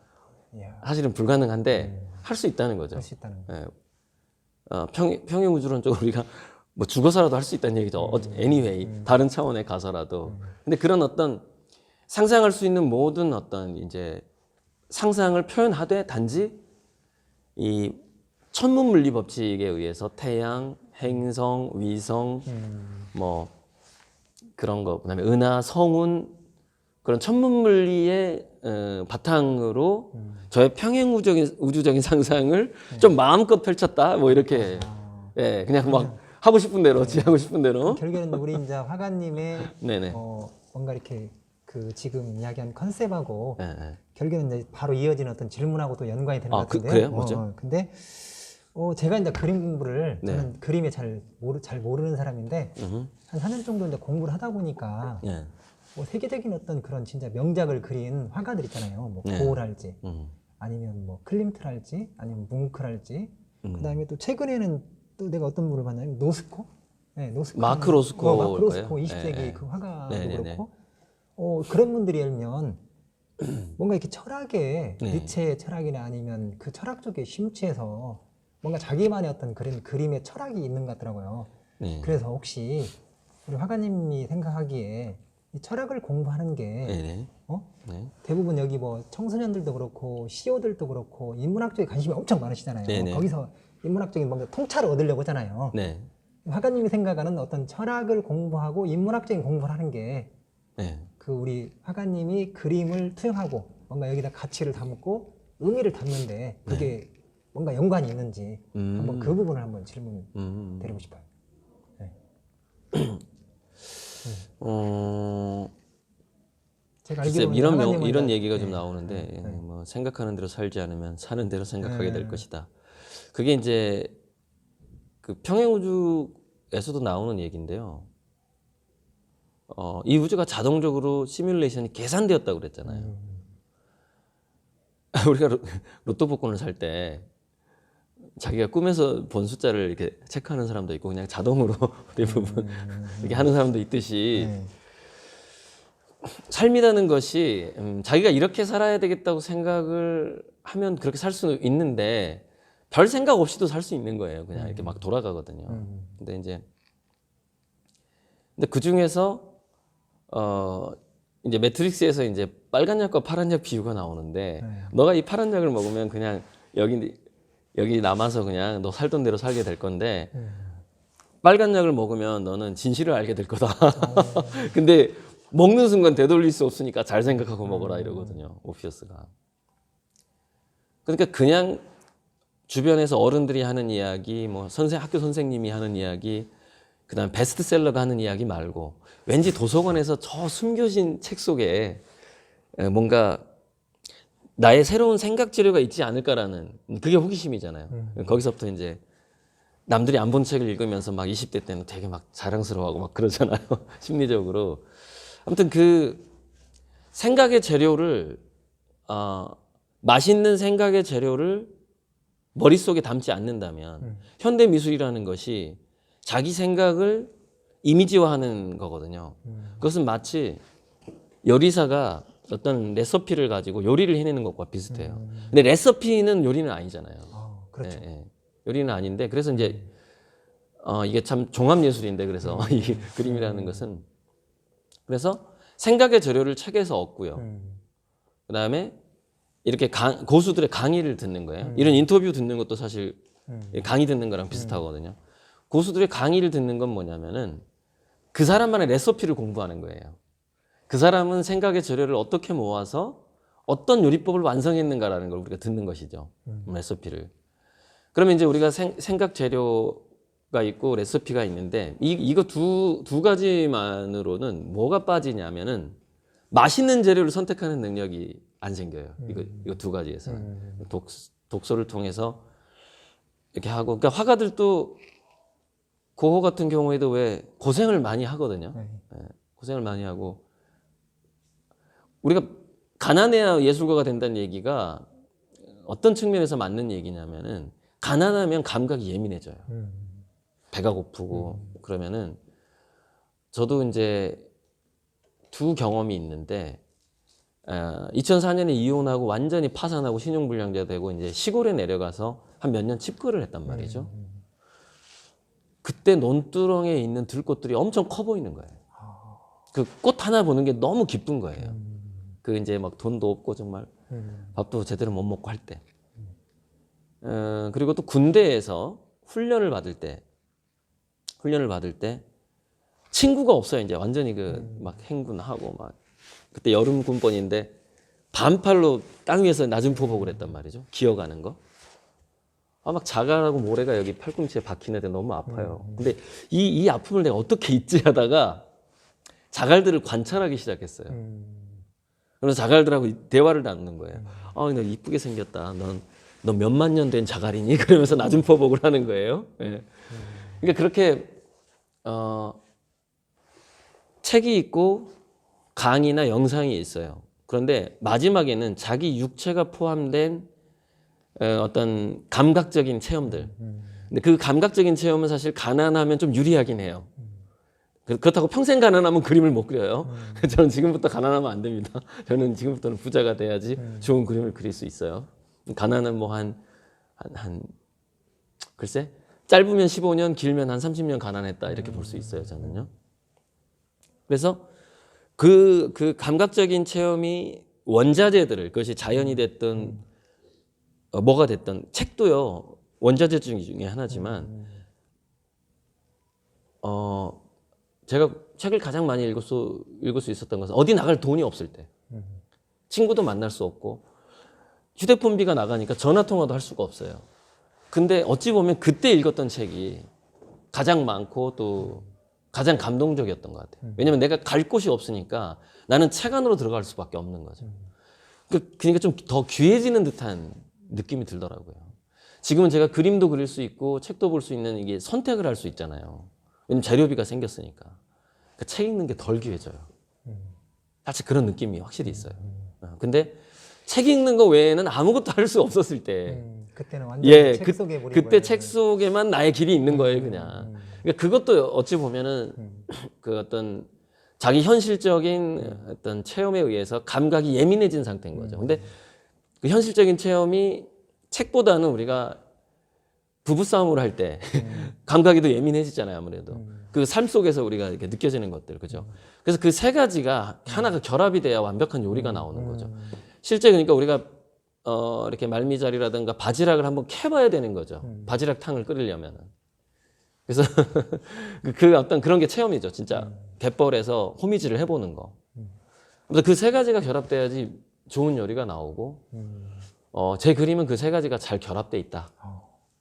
이야, 사실은 불가능한데 할 수 있다는 거죠. 할 수 있다는 거. 예. 평행 우주론적으로 우리가 뭐 죽어서라도 할 수 있다는 얘기죠. anyway, 다른 차원에 가서라도. 근데 그런 어떤 상상할 수 있는 모든 어떤 이제 상상을 표현하되 단지 이 천문 물리 법칙에 의해서 태양, 행성, 위성, 뭐 그런 거, 그다음에 은하, 성운 그런 천문 물리의 바탕으로 저의 평행 우주적인 상상을 좀 마음껏 펼쳤다. 뭐 이렇게 예, 그냥 막 하고 싶은 대로, 지하고 싶은 대로. 결국에는 우리 이제 화가님의 네네. 뭔가 이렇게 그 지금 이야기한 컨셉하고 예, 예. 결국에는 이제 바로 이어지는 어떤 질문하고 또 연관이 되는 것 같은데요. 그래요? 뭐죠? 근데 제가 이제 그림 공부를 네. 저는 그림에 잘 모르는 사람인데 한 4년 정도 이제 공부를 하다 보니까 예. 뭐 세계적인 어떤 그런 진짜 명작을 그린 화가들 있잖아요. 뭐 네. 고을할지 아니면 뭐 클림트랄지 아니면 뭉크랄지 그다음에 또 최근에는 또 내가 어떤 분을 봤냐면 노스코? 네, 노스코. 마크 로스코 마크 로스코 일까요? 20세기 네. 그 화가도 네네네. 그렇고 그런 분들이 열면 뭔가 이렇게 철학에 네. 니체의 철학이나 아니면 그 철학 쪽에 심취해서 뭔가 자기만의 어떤 그림의 철학이 있는 것 같더라고요. 네. 그래서 혹시 우리 화가님이 생각하기에 이 철학을 공부하는 게 네네. 네. 대부분 여기 뭐 청소년들도 그렇고 CEO들도 그렇고 인문학 쪽에 관심이 엄청 많으시잖아요. 네네. 거기서 인문학적인 뭔가 통찰을 얻으려고 하잖아요. 네. 화가님이 생각하는 어떤 철학을 공부하고 인문학적인 공부를 하는 게 네. 그 우리 화가님이 그림을 투영하고 뭔가 여기다 가치를 담고 의미를 담는데 그게 뭔가 연관이 있는지 한번 그 부분을 한번 질문 드리고 싶어요. 네. 제가 글쎄, 알기로는 이런 화가님은 이런 이제- 얘기가 좀 네. 나오는데 네. 뭐 생각하는 대로 살지 않으면 사는 대로 생각하게 될 네. 것이다. 그게 이제 그 평행 우주에서도 나오는 얘기인데요. 이 우주가 자동적으로 시뮬레이션이 계산되었다고 그랬잖아요. 우리가 로또 복권을 살 때 자기가 꿈에서 본 숫자를 이렇게 체크하는 사람도 있고 그냥 자동으로 대부분 이렇게 하는 사람도 있듯이 네. 삶이라는 것이 자기가 이렇게 살아야 되겠다고 생각을 하면 그렇게 살 수 있는데 별 생각 없이도 살 수 있는 거예요. 그냥 이렇게 막 돌아가거든요. 근데 그 중에서 이제 매트릭스에서 이제 빨간 약과 파란 약 비유가 나오는데 너가 이 파란 약을 먹으면 그냥 여기 남아서 그냥 너 살던 대로 살게 될 건데 빨간 약을 먹으면 너는 진실을 알게 될 거다. 근데 먹는 순간 되돌릴 수 없으니까 잘 생각하고 먹어라 이러거든요. 오피어스가. 그러니까 그냥 주변에서 어른들이 하는 이야기, 뭐 학교 선생님이 하는 이야기, 그다음 베스트셀러가 하는 이야기 말고 왠지 도서관에서 저 숨겨진 책 속에 뭔가 나의 새로운 생각 재료가 있지 않을까라는 그게 호기심이잖아요. 거기서부터 이제 남들이 안 본 책을 읽으면서 막 20대 때는 되게 막 자랑스러워하고 막 그러잖아요. 심리적으로. 아무튼 그 생각의 재료를 맛있는 생각의 재료를 머릿속에 담지 않는다면 현대 미술이라는 것이 자기 생각을 이미지화하는 거거든요. 그것은 마치 요리사가 어떤 레시피를 가지고 요리를 해내는 것과 비슷해요. 근데 레시피는 요리는 아니잖아요. 그렇죠. 예, 예. 요리는 아닌데 그래서 이제 이게 참 종합 예술인데 그래서 이 그림이라는 것은 그래서 생각의 재료를 책에서 얻고요. 그다음에 이렇게 고수들의 강의를 듣는 거예요. 이런 인터뷰 듣는 것도 사실 강의 듣는 거랑 비슷하거든요. 고수들의 강의를 듣는 건 뭐냐면은 그 사람만의 레시피를 공부하는 거예요. 그 사람은 생각의 재료를 어떻게 모아서 어떤 요리법을 완성했는가라는 걸 우리가 듣는 것이죠. 레시피를. 그러면 이제 우리가 생각 재료가 있고 레시피가 있는데 이거 두 가지만으로는 뭐가 빠지냐면은 맛있는 재료를 선택하는 능력이 안 생겨요. 이거 두 가지에서는. 독서를 통해서 이렇게 하고 그러니까 화가들도 고흐 같은 경우에도 왜 고생을 많이 하거든요. 예, 고생을 많이 하고 우리가 가난해야 예술가가 된다는 얘기가 어떤 측면에서 맞는 얘기냐면은 가난하면 감각이 예민해져요. 배가 고프고 그러면은 저도 이제 두 경험이 있는데 2004년에 이혼하고 완전히 파산하고 신용불량자 되고 이제 시골에 내려가서 한 몇 년 칩거를 했단 말이죠. 그때 논두렁에 있는 들꽃들이 엄청 커 보이는 거예요. 그 꽃 하나 보는 게 너무 기쁜 거예요. 그 이제 막 돈도 없고 정말 밥도 제대로 못 먹고 할 때. 그리고 또 군대에서 훈련을 받을 때 친구가 없어요. 이제 완전히 그 막 행군하고 막 그때 여름 군번인데 반팔로 땅 위에서 낮은 포복을 했단 말이죠. 기어가는 거. 막 자갈하고 모래가 여기 팔꿈치에 박히는데 너무 아파요. 근데 이 아픔을 내가 어떻게 잊지 하다가 자갈들을 관찰하기 시작했어요. 그래서 자갈들하고 대화를 나누는 거예요. 너 이쁘게 생겼다. 넌 몇만 년 된 자갈이니? 그러면서 낮은 포복을 하는 거예요. 네. 그러니까 그렇게 책이 있고 강의나 영상이 있어요. 그런데 마지막에는 자기 육체가 포함된 어떤 감각적인 체험들. 근데 그 감각적인 체험은 사실 가난하면 좀 유리하긴 해요. 그렇다고 평생 가난하면 그림을 못 그려요. 저는 지금부터 가난하면 안 됩니다. 저는 지금부터는 부자가 돼야지 좋은 그림을 그릴 수 있어요. 가난은 뭐 글쎄, 짧으면 15년, 길면 한 30년 가난했다. 이렇게 볼 수 있어요, 저는요. 그래서 그 감각적인 체험이 원자재들을, 그것이 자연이 됐든, 뭐가 됐든, 책도요, 원자재 중에 하나지만, 제가 책을 가장 많이 읽을 수 있었던 것은 어디 나갈 돈이 없을 때. 친구도 만날 수 없고, 휴대폰비가 나가니까 전화통화도 할 수가 없어요. 근데 어찌 보면 그때 읽었던 책이 가장 많고 또 가장 감동적이었던 것 같아요. 왜냐면 내가 갈 곳이 없으니까 나는 책 안으로 들어갈 수밖에 없는 거죠. 그러니까 좀 더 귀해지는 듯한 느낌이 들더라고요. 지금은 제가 그림도 그릴 수 있고 책도 볼 수 있는 이게 선택을 할 수 있잖아요. 왜냐면 재료비가 생겼으니까. 그러니까 책 읽는 게 덜 귀해져요. 사실 그런 느낌이 확실히 있어요. 근데 책 읽는 거 외에는 아무것도 할 수 없었을 때. 그때는 완전 예, 책 속에 몰입 그때 책 속에만 나의 길이 있는 거예요, 그냥. 그러니까 그것도 어찌 보면은 그 어떤 자기 현실적인 어떤 체험에 의해서 감각이 예민해진 상태인 거죠. 근데 그 현실적인 체험이 책보다는 우리가 부부싸움을 할 때 감각이 더 예민해지잖아요, 아무래도. 그 삶 속에서 우리가 이렇게 느껴지는 것들, 그죠? 그래서 그 세 가지가 하나가 결합이 돼야 완벽한 요리가 나오는 거죠. 실제 그러니까 우리가 이렇게 말미잘이라든가 바지락을 한번 캐봐야 되는 거죠. 바지락탕을 끓이려면은. 그래서 그 어떤 그런 게 체험이죠. 진짜 갯벌에서 호미질을 해보는 거. 그래서 그 세 가지가 결합돼야지 좋은 요리가 나오고, 제 그림은 그 세 가지가 잘 결합돼 있다.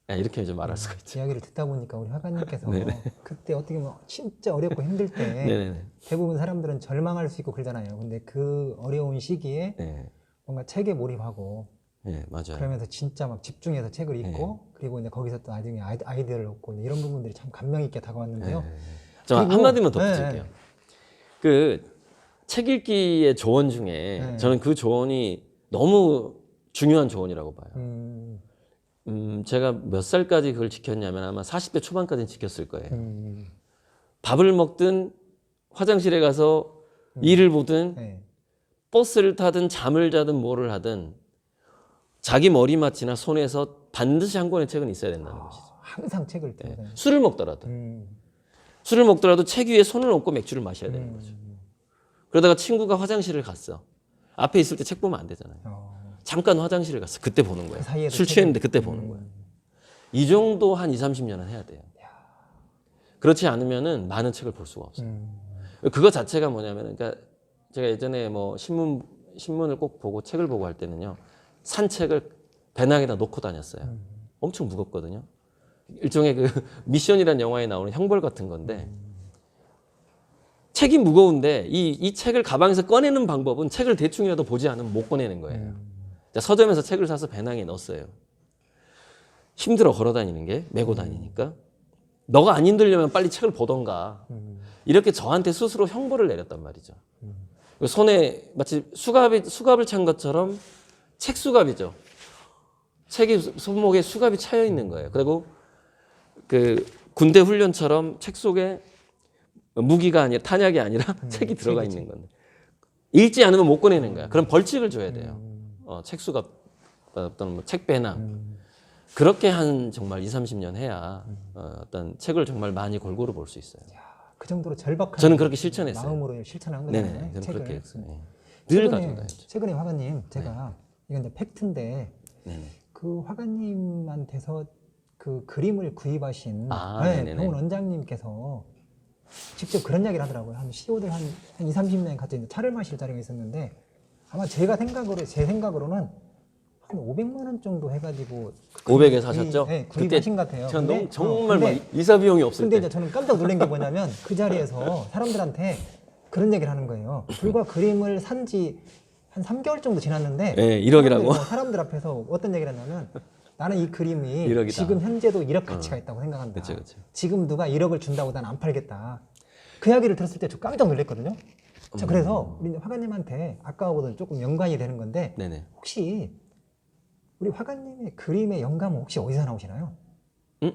네, 이렇게 좀 말할 수가 있죠. 이야기를 듣다 보니까 우리 화가님께서 네네. 그때 어떻게 보면 진짜 어렵고 힘들 때 네네네. 대부분 사람들은 절망할 수 있고 그러잖아요. 근데 그 어려운 시기에 네. 뭔가 책에 몰입하고 네, 맞아요. 그러면서 진짜 막 집중해서 책을 읽고 그리고 이제 거기서 또 나중에 아이디어를 얻고 이런 부분들이 참 감명 있게 다가왔는데요. 네. 저 그리고- 한마디만 덧붙일게요. 네. 그 책 읽기의 조언 중에 네. 저는 그 조언이 너무 중요한 조언이라고 봐요. 제가 몇 살까지 그걸 지켰냐면 아마 40대 초반까지는 지켰을 거예요. 밥을 먹든 화장실에 가서 일을 보든 네. 버스를 타든 잠을 자든 뭐를 하든 자기 머리맡이나 손에서 반드시 한 권의 책은 있어야 된다는 것이죠. 항상 책을 네. 들고 술을 먹더라도 책 위에 손을 얹고 맥주를 마셔야 되는 거죠. 그러다가 친구가 화장실을 갔어. 앞에 있을 때 책 보면 안 되잖아요. 잠깐 화장실을 갔어. 그때 보는 거예요. 그 사이에도 술 취했는데 그때 보는 거예요. 이 정도 한 20, 30년은 해야 돼요. 그렇지 않으면은 많은 책을 볼 수가 없어요. 그거 자체가 뭐냐면, 그러니까 제가 예전에 뭐 신문을 꼭 보고 책을 보고 할 때는요, 산 책을 배낭에다 놓고 다녔어요. 엄청 무겁거든요. 일종의 그 미션이라는 영화에 나오는 형벌 같은 건데, 책이 무거운데 이 책을 가방에서 꺼내는 방법은 책을 대충이라도 보지 않으면 못 꺼내는 거예요. 자, 서점에서 책을 사서 배낭에 넣었어요. 힘들어 걸어 다니는 게, 메고 다니니까. 너가 안 힘들려면 빨리 책을 보던가. 이렇게 저한테 스스로 형벌을 내렸단 말이죠. 손에 마치 수갑을 찬 것처럼 책 수갑이죠. 책이 손목에 수갑이 차여 있는 거예요. 그리고 그 군대 훈련처럼 책 속에 무기가 아니라 탄약이 아니라 책이 들어가 있는 건데 읽지 않으면 못 꺼내는 거야. 그럼 벌칙을 줘야 돼요. 책 수갑 어떤 뭐 책 배낭 그렇게 한 정말 20, 30년 해야 어떤 책을 정말 많이 골고루 볼 수 있어요. 그 정도로 절박한 저는 그렇게 실천했어요. 마음으로 실천한 네네, 거잖아요. 저는 책을. 그렇게 했어요. 늘 가지고 다녔죠. 최근에 화가님 제가 이건 이제 팩트인데 네네. 그 화가님한테서 그 그림을 구입하신 네네네. 병원 원장님께서 직접 그런 이야기를 하더라고요. 한 CEO들 한 2, 30명 같이 이제 차를 마실 자리가 있었는데 아마 제 생각으로는 한 500만 원 정도 해가지고 500에 사셨죠? 네, 구입하신 것 같아요. 전 근데, 정말 근데- 막 이사 비용이 없을 근데 때. 이제 저는 깜짝 놀란 게 뭐냐면 그 자리에서 사람들한테 그런 얘기를 하는 거예요. 불과 그림을 산 지 한 3개월 정도 지났는데 네, 1억이라고? 사람들 앞에서 어떤 얘기를 했냐면 나는 이 그림이 1억이다. 지금 현재도 1억 가치가 있다고 생각한다. 그쵸. 지금 누가 1억을 준다고 난 안 팔겠다. 그 이야기를 들었을 때 저 깜짝 놀랐거든요. 자, 그래서 우리 화가님한테 아까보다 조금 연관이 되는 건데 네네. 혹시 우리 화가님의 그림의 영감은 혹시 어디서 나오시나요?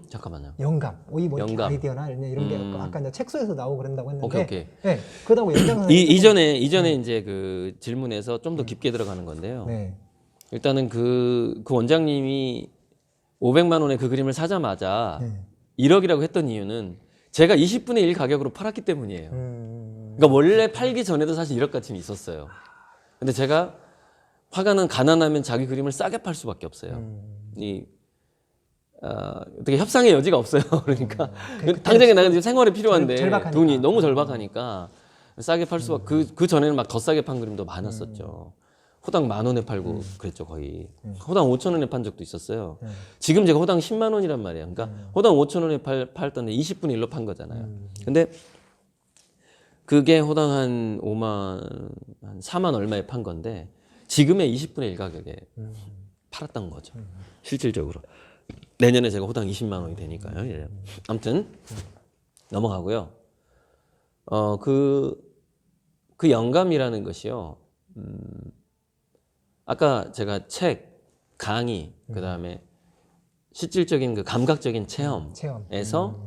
잠깐만요. 영감, 뭐 이렇게 영감. 아이디어나 이런 게 아까 이제 책 속에서 나오고 그런다고 했는데, 오케이. 네, 그러다고 연장 선생님 이전에 이제 그 질문에서 좀 더 깊게 들어가는 건데요. 네, 일단은 그 원장님이 500만 원의 그 그림을 사자마자 네. 1억이라고 했던 이유는 제가 20분의 1 가격으로 팔았기 때문이에요. 그러니까 원래 팔기 전에도 사실 1억 가치는 있었어요. 근데 제가 화가는 가난하면 자기 그림을 싸게 팔 수밖에 없어요. 어떻게 협상의 여지가 없어요. 그러니까 당장에 나가 지금 생활에 필요한데 절박하니까. 돈이 너무 절박하니까 싸게 팔 수밖에. 그 전에는 막 더 싸게 판 그림도 많았었죠. 호당 10,000원에 팔고 그랬죠 거의. 호당 5,000원에 판 적도 있었어요. 지금 제가 호당 10만 원이란 말이에요. 그러니까 호당 5,000원에 팔던데 20분의 1로 판 거잖아요. 근데 그게 호당 한 4만 얼마에 판 건데 지금의 20분의 1 가격에 팔았던 거죠. 실질적으로. 내년에 제가 호당 20만 원이 되니까요. 예. 아무튼 넘어가고요. 그 영감이라는 것이요. 아까 제가 책, 강의, 그다음에 실질적인 그 감각적인 체험에서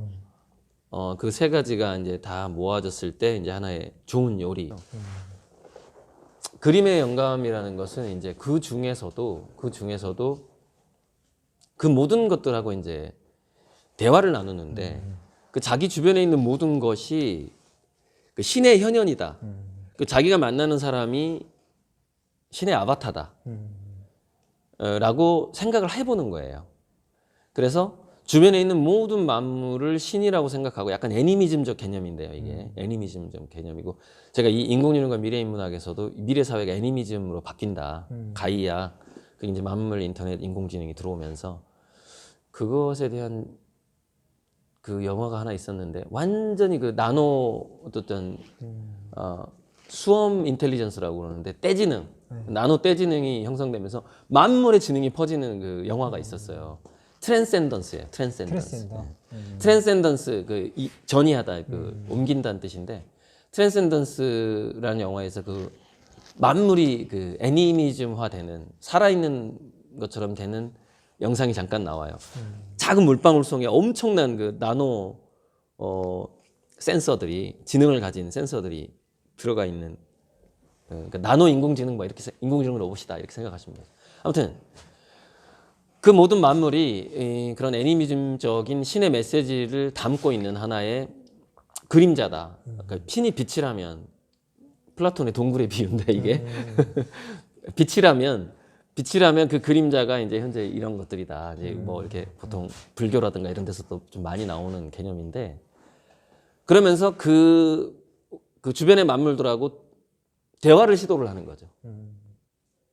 그 세 가지가 이제 다 모아졌을 때 이제 하나의 좋은 요리. 그림의 영감이라는 것은 이제 그 중에서도 그 모든 것들하고 이제 대화를 나누는데 그 자기 주변에 있는 모든 것이 그 신의 현현이다. 그 자기가 만나는 사람이 신의 아바타다. 라고 생각을 해보는 거예요. 그래서 주변에 있는 모든 만물을 신이라고 생각하고 약간 애니미즘적 개념인데요. 이게 애니미즘적 개념이고 제가 이 인공지능과 미래인문학에서도 미래 사회가 애니미즘으로 바뀐다. 가이아, 그 이제 만물, 인터넷, 인공지능이 들어오면서 그것에 대한 그 영화가 하나 있었는데 완전히 그 나노 어떤 수험 인텔리전스라고 그러는데 떼지능, 나노 떼지능이 형성되면서 만물의 지능이 퍼지는 그 영화가 있었어요. 트랜센던스예요. 트랜센던스. 트랜센던스 그 전이하다 그 옮긴다는 뜻인데 트랜센던스라는 영화에서 그 만물이 그 애니미즘화되는 살아있는 것처럼 되는 영상이 잠깐 나와요. 작은 물방울 속에 엄청난 그 나노 센서들이 지능을 가진 센서들이 들어가 있는 그러니까 나노 인공지능 뭐 이렇게 인공지능 로봇이다 이렇게 생각하시면 돼요. 아무튼 그 모든 만물이 그런 애니미즘적인 신의 메시지를 담고 있는 하나의 그림자다. 그러니까 신이 빛이라면 플라톤의 동굴의 비유인데 이게 빛이라면 그 그림자가 이제 현재 이런 것들이다. 이제 뭐 이렇게 보통 불교라든가 이런 데서도 좀 많이 나오는 개념인데 그러면서 그 주변의 만물들하고 대화를 시도를 하는 거죠.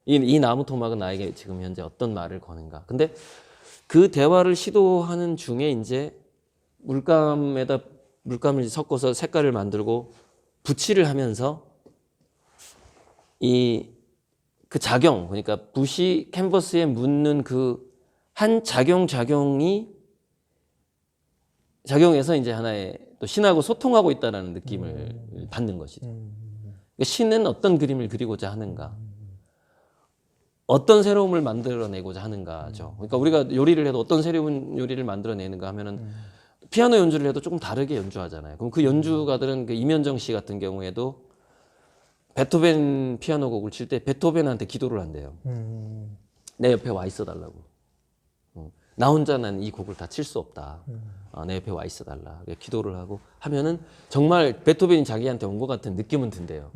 이 나무 토막은 나에게 지금 현재 어떤 말을 거는가. 근데 그 대화를 시도하는 중에 이제 물감을 섞어서 색깔을 만들고 붓칠을 하면서 그 작용, 그러니까 붓이 캔버스에 묻는 그 한 작용에서 이제 하나의 또 신하고 소통하고 있다는 느낌을 받는 것이죠. 그러니까 신은 어떤 그림을 그리고자 하는가, 어떤 새로움을 만들어내고자 하는가죠. 그러니까 우리가 요리를 해도 어떤 새로운 요리를 만들어내는가 하면은 피아노 연주를 해도 조금 다르게 연주하잖아요. 그럼 그 연주가들은 그 임현정 씨 같은 경우에도 베토벤 피아노 곡을 칠 때 베토벤한테 기도를 한대요. 내 옆에 와 있어 달라고. 나 혼자는 이 곡을 다 칠 수 없다. 내 옆에 와 있어 달라. 기도를 하고 하면은 정말 베토벤이 자기한테 온 것 같은 느낌은 든대요.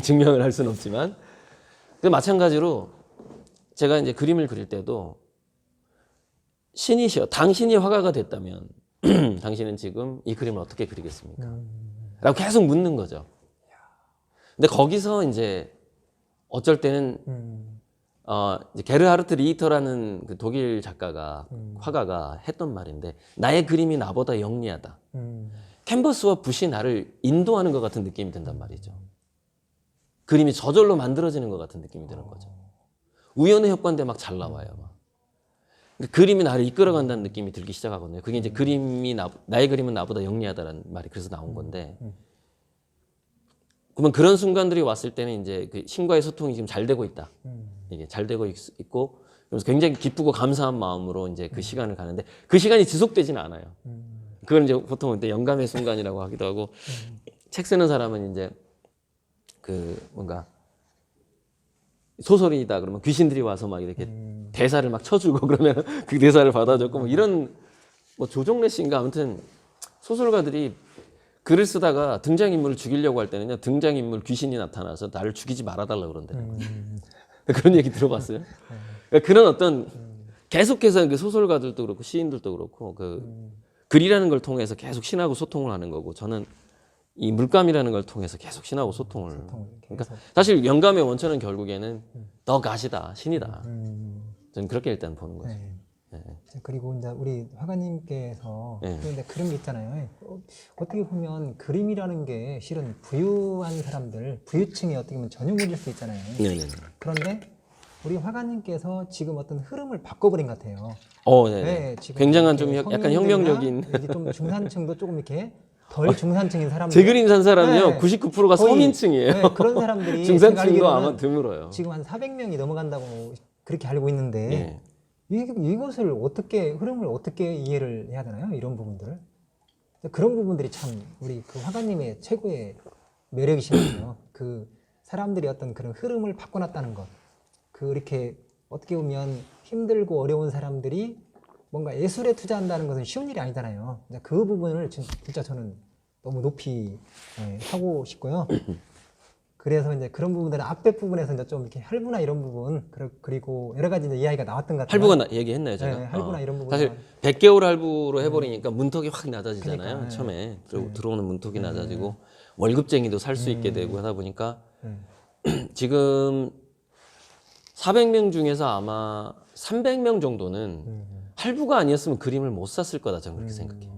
증명을 할 수는 없지만. 마찬가지로 제가 이제 그림을 그릴 때도 신이시여, 당신이 화가가 됐다면 당신은 지금 이 그림을 어떻게 그리겠습니까? 라고 계속 묻는 거죠. 근데 거기서 이제 어쩔 때는 이제 게르하르트 리히터라는 그 독일 작가가 화가가 했던 말인데 나의 그림이 나보다 영리하다. 캔버스와 붓이 나를 인도하는 것 같은 느낌이 든단 말이죠. 그림이 저절로 만들어지는 것 같은 느낌이 드는 거죠. 우연의 효과인데 막 잘 나와요. 그러니까 그림이 나를 이끌어간다는 느낌이 들기 시작하거든요. 그게 이제 나의 그림은 나보다 영리하다는 말이 그래서 나온 건데. 그러면 그런 순간들이 왔을 때는 이제 그 신과의 소통이 지금 잘 되고 있다. 이게 잘 되고 있고, 그래서 굉장히 기쁘고 감사한 마음으로 이제 그 시간을 가는데 그 시간이 지속되지는 않아요. 그걸 이제 보통 영감의 순간이라고 하기도 하고, 책 쓰는 사람은 이제 그 뭔가 소설이다 그러면 귀신들이 와서 막 이렇게 대사를 막 쳐주고 그러면 그 대사를 받아줬고 뭐 이런 뭐 조정래 씨인가 아무튼 소설가들이 글을 쓰다가 등장인물을 죽이려고 할 때는요 등장인물 귀신이 나타나서 나를 죽이지 말아달라고 그런다는 거예요. 그런 얘기 들어봤어요? 그러니까 그런 어떤 계속해서 그 소설가들도 그렇고 시인들도 그렇고 그 글이라는 걸 통해서 계속 신하고 소통을 하는 거고 저는 이 물감이라는 걸 통해서 계속 신하고 소통을. 그러니까 사실 영감의 원천은 결국에는 더 가시다, 신이다. 저는 그렇게 일단 보는 거죠. 네. 그리고 이제 우리 화가님께서 근데 그런 게 있잖아요. 어떻게 보면 그림이라는 게 실은 부유한 사람들, 부유층의 어떻게 보면 전유물일 수 있잖아요. 그런데 우리 화가님께서 지금 어떤 흐름을 바꿔버린 것 같아요. 네, 지금 굉장한 좀 약간 혁명적인. 좀 중산층도 조금 이렇게 덜 중산층인 사람들. 제 그림 산 사람이요, 네. 99%가 거의, 서민층이에요. 네, 그런 사람들이 중산층도 제가 알기로는 아마 드물어요. 지금 한 400명이 넘어간다고 그렇게 알고 있는데 예. 이것을 어떻게 흐름을 어떻게 이해를 해야 되나요? 이런 부분들을. 그런 부분들이 참 우리 그 화가님의 최고의 매력이시거든요. 그 사람들이 어떤 그런 흐름을 바꿔놨다는 것. 그 이렇게 어떻게 보면 힘들고 어려운 사람들이 뭔가 예술에 투자한다는 것은 쉬운 일이 아니잖아요. 그 부분을 진짜 저는 너무 높이 하고 싶고요. 그래서 이제 그런 부분들은 앞에 부분에서 이제 좀 이렇게 할부나 이런 부분 그리고 여러 가지 이제 이야기가 나왔던 것 같아요. 할부가 얘기했나요, 제가? 네, 할부나 이런 부분. 사실 100개월 할부로 해버리니까 문턱이 확 낮아지잖아요. 그러니까, 처음에 들어오는 문턱이 낮아지고 월급쟁이도 살 수 있게 되고 하다 보니까 지금 400명 중에서 아마 300명 정도는 할부가 아니었으면 그림을 못 샀을 거다, 저는 그렇게 생각해요.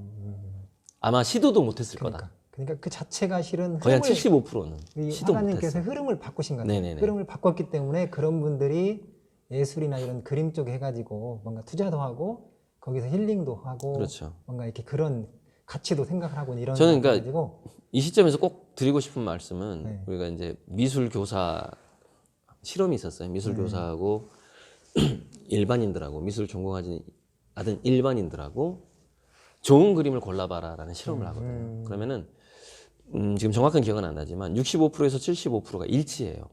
아마 시도도 못했을 거다. 그러니까 그 자체가 실은 거의 한 75%는 이 시도 화가님께서 못했어요. 흐름을 바꾸신 거예요. 네네네. 흐름을 바꿨기 때문에 그런 분들이 예술이나 이런 그림 쪽에 해가지고 뭔가 투자도 하고 거기서 힐링도 하고 그렇죠. 뭔가 이렇게 그런 가치도 생각을 하고 이런 저는 그러니까 가지고 이 시점에서 꼭 드리고 싶은 말씀은 네. 우리가 이제 미술 교사 실험이 있었어요. 미술 교사하고 일반인들하고 미술 전공하지 않은 일반인들하고 좋은 그림을 골라봐라라는 실험을 하거든요. 그러면은 지금 정확한 기억은 안 나지만 65%에서 75%가 일치해요.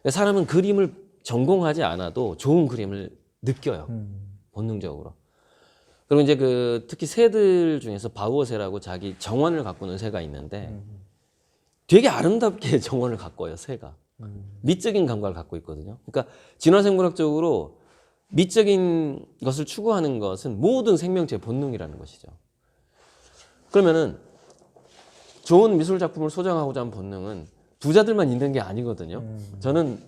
그러니까 사람은 그림을 전공하지 않아도 좋은 그림을 느껴요. 본능적으로. 그리고 이제 그 특히 새들 중에서 바우어새라고 자기 정원을 가꾸는 새가 있는데 되게 아름답게 정원을 가꿔요, 새가. 미적인 감각을 갖고 있거든요. 그러니까 진화생물학적으로 미적인 것을 추구하는 것은 모든 생명체의 본능이라는 것이죠. 그러면은 좋은 미술 작품을 소장하고자 하는 본능은 부자들만 있는 게 아니거든요. 저는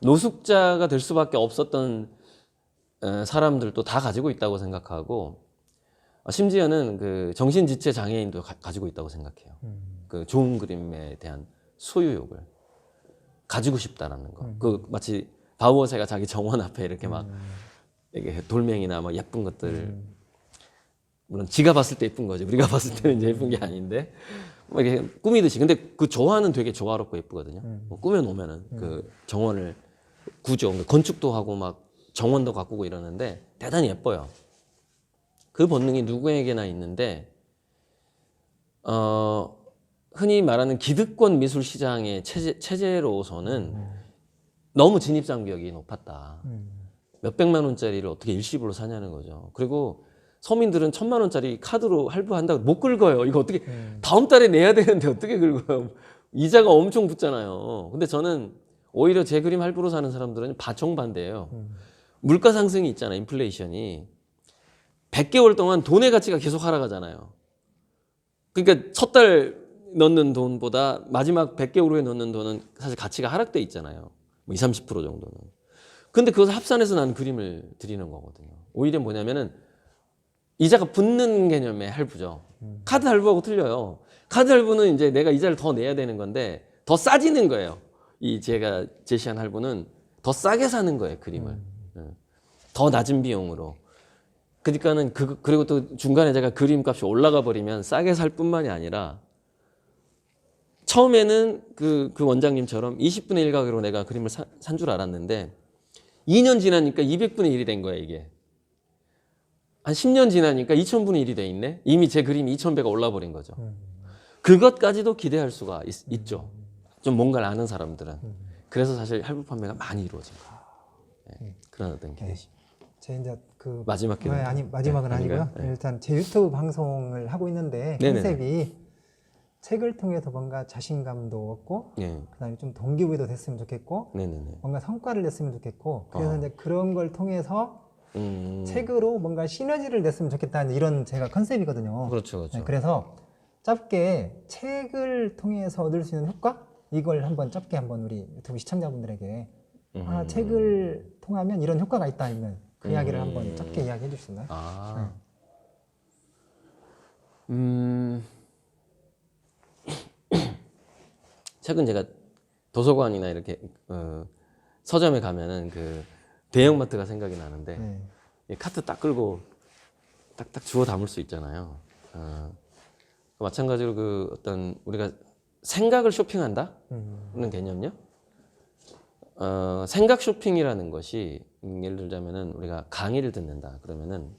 노숙자가 될 수밖에 없었던 사람들도 다 가지고 있다고 생각하고 심지어는 그 정신지체 장애인도 가지고 있다고 생각해요. 그 좋은 그림에 대한 소유욕을 가지고 싶다라는 거. 그 마치 바우어새가 자기 정원 앞에 이렇게 막 이게 돌멩이나 막 예쁜 것들 물론 지가 봤을 때 예쁜 거지. 우리가 봤을 때는 이제 예쁜 게 아닌데 막 이렇게 꾸미듯이. 근데 그 조화는 되게 조화롭고 예쁘거든요. 뭐 꾸며놓으면은 그 정원을 구조, 건축도 하고 막 정원도 가꾸고 이러는데 대단히 예뻐요. 그 본능이 누구에게나 있는데 흔히 말하는 기득권 미술 시장의 체제로서는 너무 진입장벽이 높았다. 몇백만 원짜리를 어떻게 일시불로 사냐는 거죠. 그리고 서민들은 1,000만 원짜리 카드로 할부한다고 못 긁어요. 이거 어떻게 다음 달에 내야 되는데 어떻게 긁어요? 이자가 엄청 붙잖아요. 근데 저는 오히려 제 그림 할부로 사는 사람들은 정반대예요. 물가 상승이 있잖아요. 인플레이션이 100개월 동안 돈의 가치가 계속 하락하잖아요. 그러니까 첫 달 넣는 돈보다 마지막 100개월 후에 넣는 돈은 사실 가치가 하락돼 있잖아요. 뭐 20, 30% 정도는. 근데 그것을 합산해서 난 그림을 드리는 거거든요. 오히려 뭐냐면은 이자가 붙는 개념의 할부죠. 카드 할부하고 틀려요. 카드 할부는 이제 내가 이자를 더 내야 되는 건데 더 싸지는 거예요. 이 제가 제시한 할부는 더 싸게 사는 거예요, 그림을. 더 낮은 비용으로. 그러니까는 그리고 또 중간에 제가 그림 값이 올라가 버리면 싸게 살 뿐만이 아니라 처음에는 그 원장님처럼 20분의 1 가격으로 내가 그림을 산 줄 알았는데 2년 지나니까 200분의 1이 된 거야, 이게. 한 10년 지나니까 2000분의 1이 돼 있네? 이미 제 그림이 2000배가 올라버린 거죠. 그것까지도 기대할 수가 있죠. 좀 뭔가를 아는 사람들은. 그래서 사실 할부 판매가 많이 이루어진 거예요. 네, 그런 어떤 기대심. 제 이제 그 마지막 기도. 아니 마지막은 네, 아니고요. 아닌가요? 네. 일단 제 유튜브 방송을 하고 있는데 네네네. 컨셉이 책을 통해서 뭔가 자신감도 얻고 네. 그다음에 좀 동기부여도 됐으면 좋겠고 네네네. 뭔가 성과를 냈으면 좋겠고 그래서 이제 그런 걸 통해서 책으로 뭔가 시너지를 냈으면 좋겠다는 이런 제가 컨셉이거든요. 그렇죠, 그렇죠. 네, 그래서 짧게 책을 통해서 얻을 수 있는 효과 이걸 한번 짧게 한번 우리 유튜브 시청자분들에게 책을 통하면 이런 효과가 있다 하면 그 이야기를 한번 짧게 이야기해 줄 수 있나요? 아. 최근 제가 도서관이나 이렇게 서점에 가면은 그 대형마트가 생각이 나는데 이 카트 딱 끌고 딱딱 주워 담을 수 있잖아요. 마찬가지로 그 어떤 우리가 생각을 쇼핑한다는 개념요. 생각 쇼핑이라는 것이 예를 들자면은 우리가 강의를 듣는다 그러면은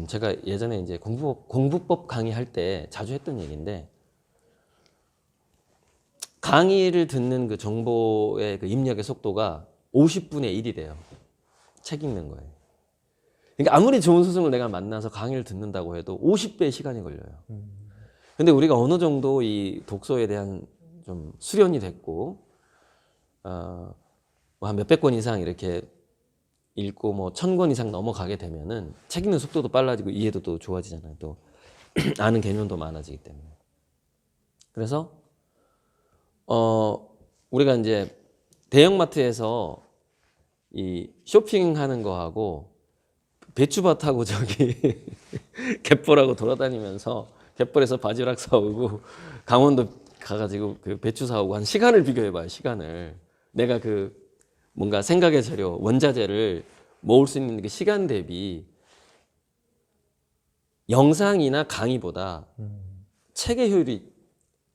제가 예전에 이제 공부법 강의할 때 자주 했던 얘기인데 강의를 듣는 그 정보의 그 입력의 속도가 50분의 1이 돼요. 책 읽는 거예요. 그러니까 아무리 좋은 스승을 내가 만나서 강의를 듣는다고 해도 50배의 시간이 걸려요. 근데 우리가 어느 정도 이 독서에 대한 좀 수련이 됐고, 한 몇백 권 이상 이렇게 읽고 뭐 1000권 이상 넘어가게 되면은 책 읽는 속도도 빨라지고 이해도 또 좋아지잖아요. 또 아는 개념도 많아지기 때문에. 그래서 우리가 이제 대형마트에서 이 쇼핑하는 거하고 배추밭하고 저기 갯벌하고 돌아다니면서 갯벌에서 바지락 사오고 강원도 가가지고 그 배추 사오고 한 시간을 비교해봐요. 시간을 내가 그 뭔가 생각의 재료 원자재를 모을 수 있는 그 시간 대비 영상이나 강의보다 책의 효율이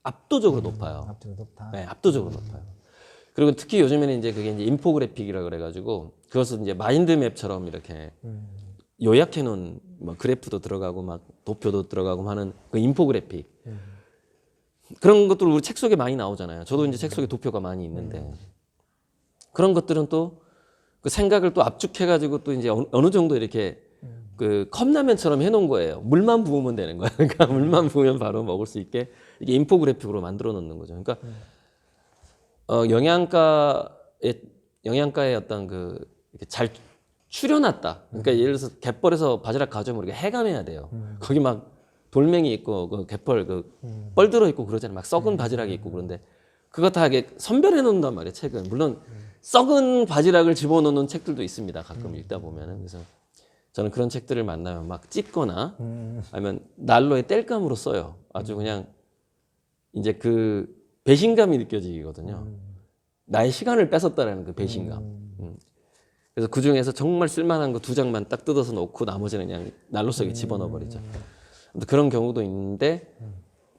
압도적으로 높아요. 압도적으로 높다. 네, 압도적으로 높아요. 그리고 특히 요즘에는 이제 그게 이제 인포그래픽이라 그래가지고 그것은 이제 마인드맵처럼 이렇게 요약해 놓은 뭐 그래프도 들어가고 막 도표도 들어가고 하는 그 인포그래픽 그런 것들 우리 책 속에 많이 나오잖아요. 저도 이제 책 속에 도표가 많이 있는데 그런 것들은 또 그 생각을 또 압축해가지고 또 이제 어느 정도 이렇게 그 컵라면처럼 해놓은 거예요. 물만 부으면 되는 거야. 그러니까 물만 부으면 바로 먹을 수 있게 이게 인포그래픽으로 만들어 놓는 거죠. 그러니까 영양가의 어떤 그 이렇게 잘 추려놨다. 그러니까 예를 들어서 갯벌에서 바지락 가져오면 우리가 해감해야 돼요. 거기 막 돌멩이 있고 그 갯벌 그 뻘 들어 있고 그러잖아요. 막 썩은 바지락이 있고 그런데 그거 다 이게 선별해 놓는단 말이에요. 책은 물론 썩은 바지락을 집어넣는 책들도 있습니다. 가끔 읽다 보면은 그래서 저는 그런 책들을 만나면 막 찢거나 아니면 난로에 땔감으로 써요. 아주 그냥 이제 그 배신감이 느껴지거든요. 나의 시간을 뺏었다라는 그 배신감. 그래서 그 중에서 정말 쓸만한 거 2장만 딱 뜯어서 놓고 나머지는 그냥 난로 속에 집어넣어 버리죠. 그런 경우도 있는데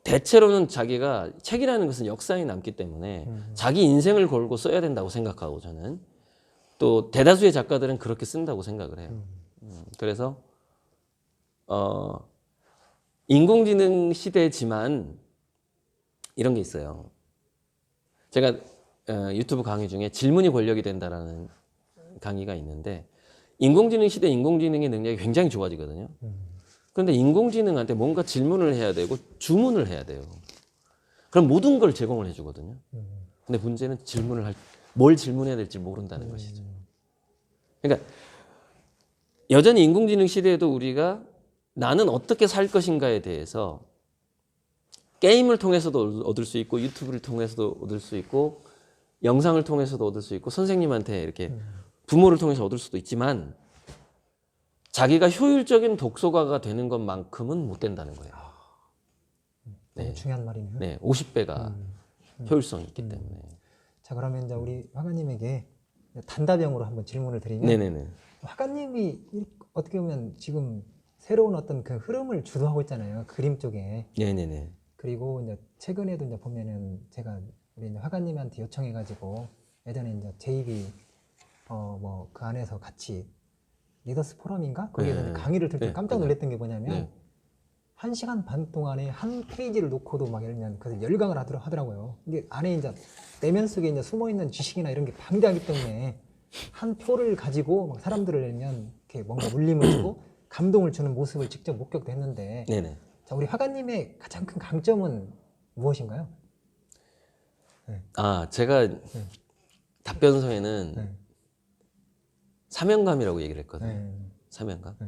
대체로는 자기가 책이라는 것은 역사에 남기 때문에 자기 인생을 걸고 써야 된다고 생각하고 저는 또 대다수의 작가들은 그렇게 쓴다고 생각을 해요. 그래서 인공지능 시대지만 이런 게 있어요. 제가 유튜브 강의 중에 질문이 권력이 된다라는 강의가 있는데 인공지능 시대 인공지능의 능력이 굉장히 좋아지거든요. 그런데 인공지능한테 뭔가 질문을 해야 되고 주문을 해야 돼요. 그럼 모든 걸 제공을 해주거든요. 근데 문제는 뭘 질문해야 될지 모른다는 것이죠. 그러니까 여전히 인공지능 시대에도 우리가 나는 어떻게 살 것인가에 대해서 게임을 통해서도 얻을 수 있고 유튜브를 통해서도 얻을 수 있고 영상을 통해서도 얻을 수 있고 선생님한테 이렇게 부모를 통해서 얻을 수도 있지만 자기가 효율적인 독서가가 되는 것만큼은 못 된다는 거예요. 너무 중요한 말이네요. 네, 50배가 효율성이 있기 때문에. 자, 그러면 이제 우리 화가님에게 단답형으로 한번 질문을 드리면 네네네. 화가님이 어떻게 보면 지금 새로운 어떤 그 흐름을 주도하고 있잖아요. 그림 쪽에. 네네네. 그리고 이제 최근에도 이제 보면은 제가 우리 이제 화가님한테 요청해가지고 예전에 이제 JB 뭐 그 안에서 같이 리더스 포럼인가? 거기에서 네. 강의를 들을 때 네. 깜짝 놀랐던 게 뭐냐면 네. 1시간 반 동안에 한 페이지를 놓고도 막 예를 들면 그래서 열강을 하더라고요. 이게 안에 이제 내면 속에 이제 숨어 있는 지식이나 이런 게 방대하기 때문에 한 표를 가지고 막 사람들을 내면 이렇게 뭔가 울림을 주고 감동을 주는 모습을 직접 목격도 했는데 네네. 자, 우리 화가님의 가장 큰 강점은 무엇인가요? 제가 답변서에는 네. 사명감이라고 얘기를 했거든요. 네. 사명감. 네.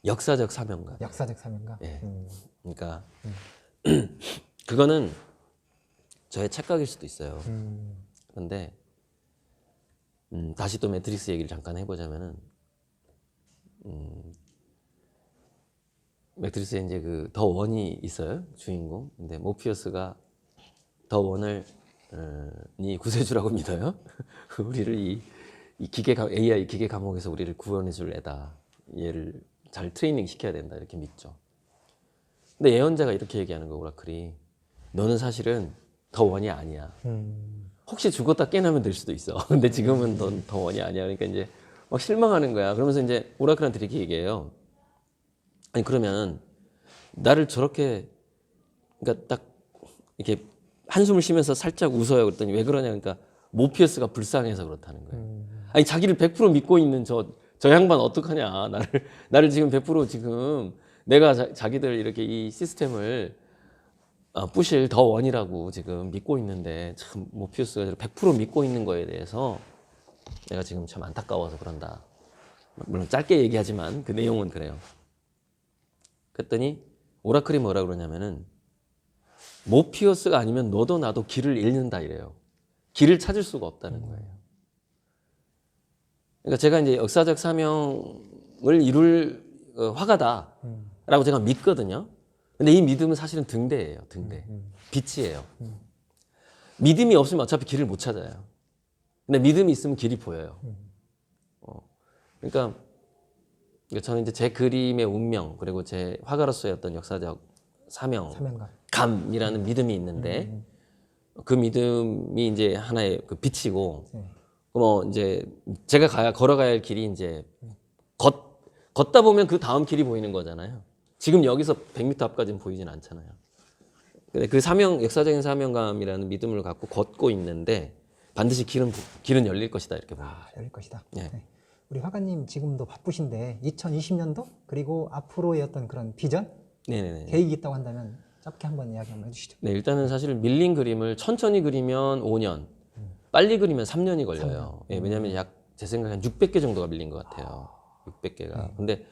역사적 사명감. 역사적 사명감. 예. 그러니까 그거는 저의 착각일 수도 있어요. 그런데 다시 또 매트릭스 얘기를 잠깐 해보자면은 매트릭스에 이제 그 더 원이 있어요, 주인공. 근데 모피어스가 더 원을 이 구세주라고 믿어요. 우리를 이 AI 기계 감옥에서 우리를 구원해줄 애다. 얘를 잘 트레이닝 시켜야 된다 이렇게 믿죠. 근데 예언자가 이렇게 얘기하는 거 오라클이 너는 사실은 더 원이 아니야. 혹시 죽었다 깨나면 될 수도 있어. 근데 지금은 더 원이 아니야. 그러니까 이제 막 실망하는 거야. 그러면서 이제 오라클한테 이렇게 얘기해요. 아니 그러면 나를 저렇게 그러니까 딱 이렇게 한숨을 쉬면서 살짝 웃어요. 그랬더니 왜 그러냐. 그러니까 모피어스가 불쌍해서 그렇다는 거예요. 아니 자기를 100% 믿고 있는 저 양반 어떡하냐. 나를 지금 100% 지금 내가 자기들 이렇게 이 시스템을 부실 더 원이라고 지금 믿고 있는데 참 모피우스가 100% 믿고 있는 거에 대해서 내가 지금 참 안타까워서 그런다. 물론 짧게 얘기하지만 그 내용은 그래요. 그랬더니 오라클이 뭐라 그러냐면은 모피우스가 아니면 너도 나도 길을 잃는다 이래요. 길을 찾을 수가 없다는 거예요. 그러니까 제가 이제 역사적 사명을 이룰 화가다라고 제가 믿거든요. 근데 이 믿음은 사실은 등대예요. 등대. 빛이에요. 믿음이 없으면 어차피 길을 못 찾아요. 근데 믿음이 있으면 길이 보여요. 그러니까 저는 이제 제 그림의 운명 그리고 제 화가로서의 어떤 역사적 사명감이라는 믿음이 있는데 그 믿음이 이제 하나의 그 빛이고 뭐 이제 제가 걸어가야 할 길이 이제 걷다 보면 그 다음 길이 보이는 거잖아요. 지금 여기서 100m 앞까지는 보이진 않잖아요. 근데 그 역사적인 사명감이라는 믿음을 갖고 걷고 있는데 반드시 길은 열릴 것이다 이렇게 봅니다. 열릴 것이다. 네. 네. 우리 화가님 지금도 바쁘신데 2020년도 그리고 앞으로의 어떤 그런 비전, 네네네. 계획이 있다고 한다면 짧게 한번 이야기 한번 해주시죠. 네, 일단은 사실 밀린 그림을 천천히 그리면 5년, 빨리 그리면 3년이 걸려요. 예, 왜냐하면 제 생각에 한 600개 정도가 밀린 것 같아요. 600개가. 근데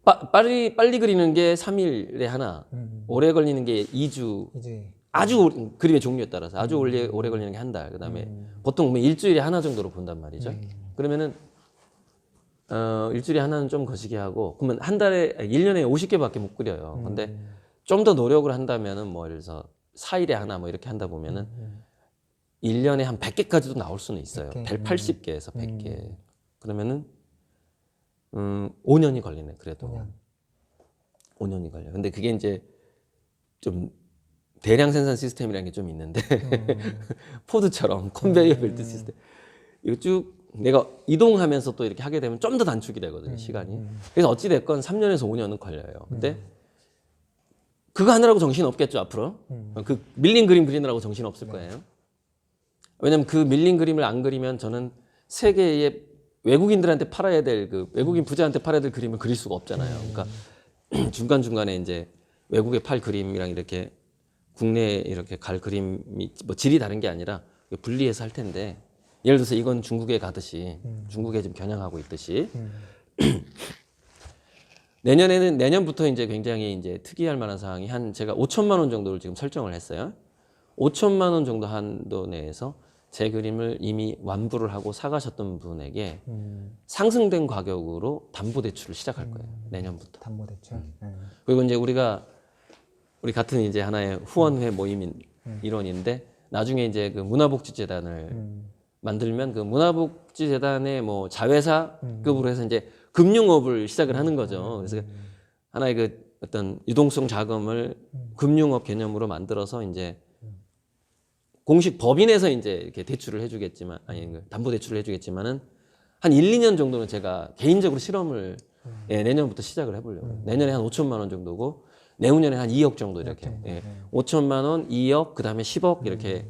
빨리 그리는 게 3일에 하나, 오래 걸리는 게 2주. 이제 아주 그림의 종류에 따라서 아주 오래 걸리는 게 한 달. 그다음에 보통 일주일에 하나 정도로 본단 말이죠. 그러면은 일주일에 하나는 좀 거시기 하고 그러면 한 달에 1년에 50개밖에 못 그려요. 근데 좀 더 노력을 한다면은 뭐 예를 들어서 4일에 하나 뭐 이렇게 한다 보면은 1년에 한 100개까지도 나올 수는 있어요. 80개에서 100개. 그러면은 5년이 걸리네. 그래도 5년이 걸려. 근데 그게 이제 좀 대량 생산 시스템이라는 게 좀 있는데 포드처럼 컨베이어 벨트 시스템 이거 쭉 내가 이동하면서 또 이렇게 하게 되면 좀 더 단축이 되거든요 시간이. 그래서 어찌 됐건 3년에서 5년은 걸려요. 근데 그거 하느라고 정신 없겠죠 앞으로. 그 밀린 그림 그리느라고 정신 없을 거예요. 왜냐면 그 밀린 그림을 안 그리면 저는 세계의 외국인들한테 팔아야 될 그 외국인 부자한테 팔아야 될 그림을 그릴 수가 없잖아요. 그러니까 중간 중간에 이제 외국에 팔 그림이랑 이렇게 국내에 이렇게 갈 그림이 뭐 질이 다른 게 아니라 분리해서 할 텐데 예를 들어서 이건 중국에 가듯이 중국에 지금 겨냥하고 있듯이 내년부터 이제 굉장히 이제 특이할 만한 사항이 제가 5천만 원 정도를 지금 설정을 했어요. 5천만 원 정도 한도 내에서 제 그림을 이미 완부를 하고 사가셨던 분에게 상승된 가격으로 담보대출을 시작할 거예요. 내년부터. 담보대출. 그리고 이제 우리 같은 이제 하나의 후원회 모임인 일원인데 나중에 이제 그 문화복지재단을 만들면 그 문화복지재단의 뭐 자회사급으로 해서 이제 금융업을 시작을 하는 거죠. 그래서 하나의 그 어떤 유동성 자금을 금융업 개념으로 만들어서 이제 공식 법인에서 이제 이렇게 대출을 해주겠지만 담보대출을 해주겠지만은 한 1, 2년 정도는 제가 개인적으로 실험을 내년부터 시작을 해보려고요. 내년에 한 5천만 원 정도고 내후년에 한 2억 정도 이렇게 5천만 원, 2억, 그다음에 10억 이렇게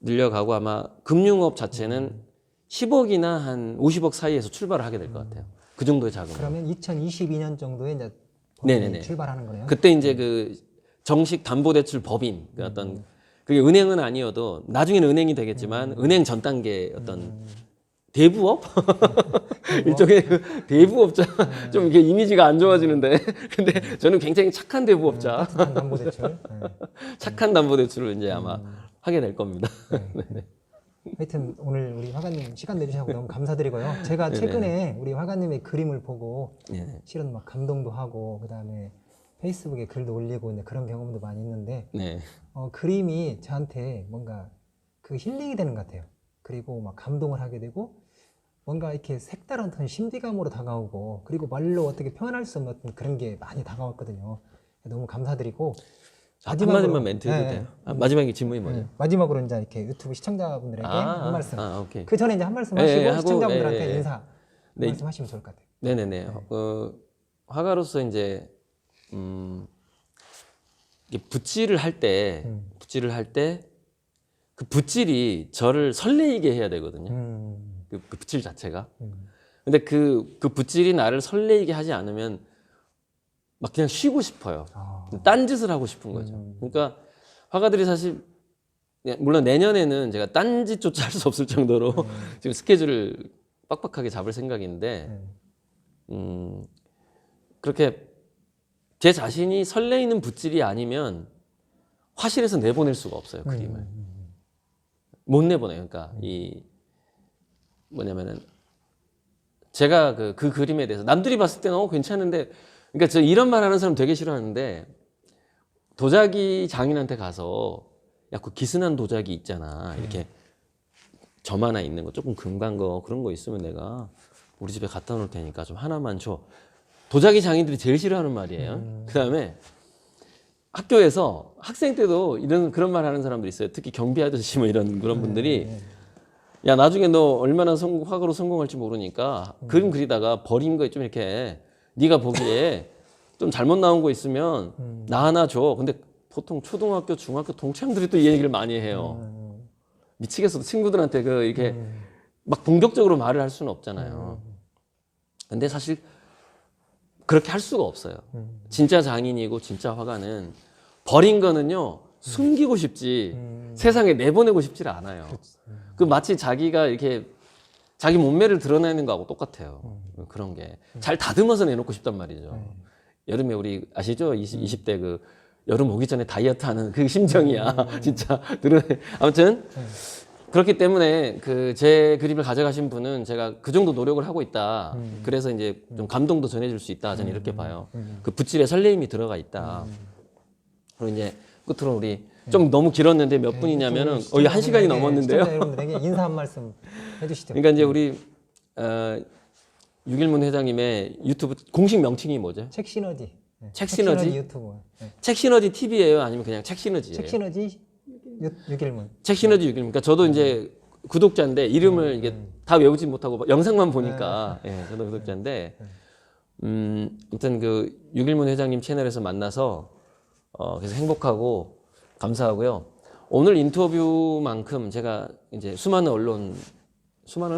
늘려가고 아마 금융업 자체는 10억이나 한 50억 사이에서 출발을 하게 될 것 같아요. 그 정도의 자금. 그러면 2022년 정도에 이제 네네네. 출발하는 거네요. 그때 이제 그 정식 담보대출 법인 그 어떤 그게 은행은 아니어도 나중에는 은행이 되겠지만 은행 전 단계 어떤 대부업? 일종의 그 대부업자 좀 이게 이미지가 안 좋아지는데 근데 저는 굉장히 착한 대부업자 따뜻한 담보대출. 착한 담보대출을 이제 아마 하게 될 겁니다. 하여튼 오늘 우리 화가님 시간 내주셔서 너무 감사드리고요. 제가 최근에 우리 화가님의 그림을 보고 네. 실은 막 감동도 하고 그다음에 페이스북에 글도 올리고 이제 그런 경험도 많이 있는데 네. 그림이 저한테 뭔가 그 힐링이 되는 것 같아요. 그리고 막 감동을 하게 되고 뭔가 이렇게 색다른 어떤 신비감으로 다가오고 그리고 말로 어떻게 표현할 수 없는 어떤 그런 게 많이 다가왔거든요. 너무 감사드리고 한마디만 멘트 해도 돼요? 마지막에 질문이 뭐죠? 마지막으로 이제 이렇게 유튜브 시청자분들에게 한 말씀. 오케이. 그 전에 이제 한 말씀 하시고 하고, 시청자분들한테 인사 네. 말씀하시면 좋을 것 같아요. 네네네. 화가로서 이제 이게 붓질을 할 때 그 붓질이 저를 설레이게 해야 되거든요. 그 붓질 자체가. 근데 그 붓질이 나를 설레이게 하지 않으면 막 그냥 쉬고 싶어요. 딴짓을 하고 싶은 거죠. 그러니까 화가들이 사실 물론 내년에는 제가 딴짓조차 할 수 없을 정도로 지금 스케줄을 빡빡하게 잡을 생각인데 그렇게 제 자신이 설레이는 붓질이 아니면 화실에서 내보낼 수가 없어요. 그림을 못 내보내요. 그러니까 이 뭐냐면은 제가 그 그림에 대해서 남들이 봤을 때는 괜찮은데, 그러니까 저 이런 말 하는 사람 되게 싫어하는데, 도자기 장인한테 가서 야, 그 기스난 도자기 있잖아, 이렇게 점 하나 있는 거 조금 금간 거 그런 거 있으면 내가 우리 집에 갖다 놓을 테니까 좀 하나만 줘. 도자기 장인들이 제일 싫어하는 말이에요. 그다음에 학교에서 학생 때도 그런 말 하는 사람들이 있어요. 특히 경비 아저씨 뭐 그런 분들이 야, 나중에 너 얼마나 화가로 성공할지 모르니까 그림 그리다가 버린 거 좀 이렇게 네가 보기에 좀 잘못 나온 거 있으면 나 하나 줘. 근데 보통 초등학교, 중학교 동창들이 또 이 얘기를 많이 해요. 미치겠어. 친구들한테 이렇게 막 공격적으로 말을 할 수는 없잖아요. 근데 사실 그렇게 할 수가 없어요. 진짜 장인이고 진짜 화가는 버린 거는요, 숨기고 싶지 세상에 내보내고 싶지 않아요. 그 마치 자기가 이렇게 자기 몸매를 드러내는 거하고 똑같아요. 그런 게 잘 다듬어서 내놓고 싶단 말이죠. 여름에 우리 아시죠? 20대 그 여름 오기 전에 다이어트 하는 그 심정이야. 진짜 드러내. 아무튼 그렇기 때문에 제 그림을 가져가신 분은 제가 그 정도 노력을 하고 있다. 그래서 이제 좀 감동도 전해줄 수 있다. 저는 이렇게 봐요. 그 붓질에 설레임이 들어가 있다. 그리고 이제 끝으로 우리 좀 너무 길었는데 몇 분이냐면은 거의 1시간이 넘었는데요. 시청자 여러분들에게 인사 한 말씀 해주시죠. 그러니까 이제 우리 유길문 회장님의 유튜브 공식 명칭이 뭐죠? 책 시너지. 책 시너지? 유튜브. 책 시너지 TV예요? 아니면 그냥 책 시너지예요? 책 시너지 유길문. 책 시너지 유길문. 그러니까 저도 이제 구독자인데 이름을 이게 다 외우지 못하고 영상만 보니까 저도 구독자인데 아무튼 그 유길문 회장님 채널에서 만나서 그래서 행복하고 감사하고요. 오늘 인터뷰만큼 제가 이제 수많은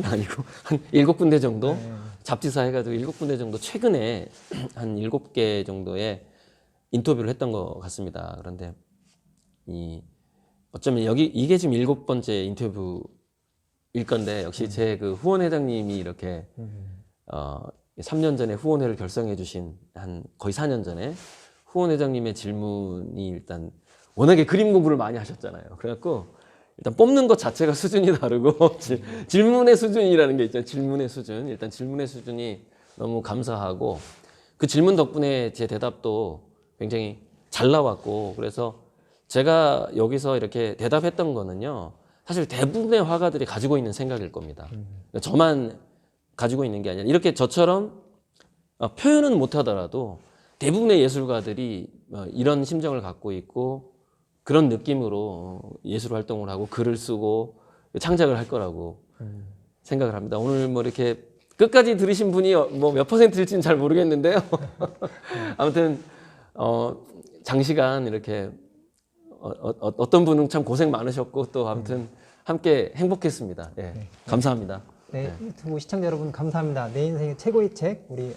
아니고 한 7군데 정도 잡지사 해가지고 7군데 정도 최근에 한 7개 정도의 인터뷰를 했던 것 같습니다. 그런데 어쩌면 이게 지금 7번째 인터뷰일 건데 역시 제 그 후원 회장님이 이렇게 3년 전에 후원회를 결성해 주신 한 거의 4년 전에 후원 회장님의 질문이 일단 워낙에 그림 공부를 많이 하셨잖아요. 그래갖고 일단 뽑는 것 자체가 수준이 다르고 질문의 수준이라는 게 있잖아요. 질문의 수준. 일단 질문의 수준이 너무 감사하고 그 질문 덕분에 제 대답도 굉장히 잘 나왔고 그래서 제가 여기서 이렇게 대답했던 거는요. 사실 대부분의 화가들이 가지고 있는 생각일 겁니다. 저만 가지고 있는 게 아니라 이렇게 저처럼 표현은 못하더라도 대부분의 예술가들이 이런 심정을 갖고 있고 그런 느낌으로 예술 활동을 하고 글을 쓰고 창작을 할 거라고 생각을 합니다. 오늘 뭐 이렇게 끝까지 들으신 분이 뭐 몇 %일지는 잘 모르겠는데요. 아무튼 장시간 이렇게 어떤 분은 참 고생 많으셨고 또 아무튼 함께 행복했습니다. 감사합니다. 네, 유튜브 시청자 여러분 감사합니다. 내 인생의 최고의 책 우리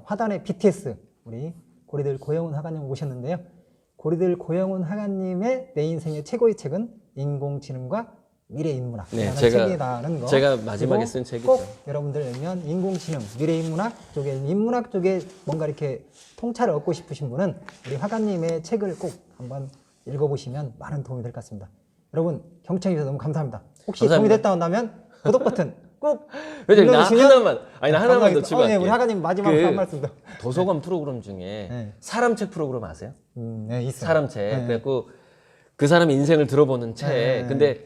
화단의 BTS 우리 고리들 고영훈 화가님 모셨는데요. 고리들 고영훈 화가님의 내 인생의 최고의 책은 인공지능과 미래인문학이라는 책이라는 거. 제가 마지막에 쓴 책이죠. 꼭 여러분들 읽으면 인공지능, 미래인문학 쪽에 인문학 쪽에 뭔가 이렇게 통찰을 얻고 싶으신 분은 우리 화가님의 책을 꼭 한번 읽어보시면 많은 도움이 될 것 같습니다. 여러분 경청해 주셔서 너무 감사합니다. 혹시 도움이 됐다 한다면 구독 버튼 꼭 눌러주시면 나 하나만 더 추가할게요. 우리 화가님 마지막으로 한 말씀 더. 도서관 프로그램 중에 사람 책 프로그램 아세요? 네, 있어요. 사람 책. 그래갖고 그 사람의 인생을 들어보는 책. 근데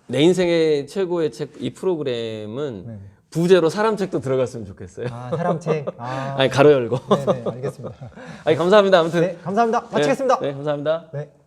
내 인생의 최고의 책 이 프로그램은 부제로 사람 책도 들어갔으면 좋겠어요. 아, 사람책. 아, 아니 가로 열고. 네네, 알겠습니다. 아니 감사합니다. 아무튼 네, 감사합니다. 마치겠습니다. 네, 감사합니다. 네.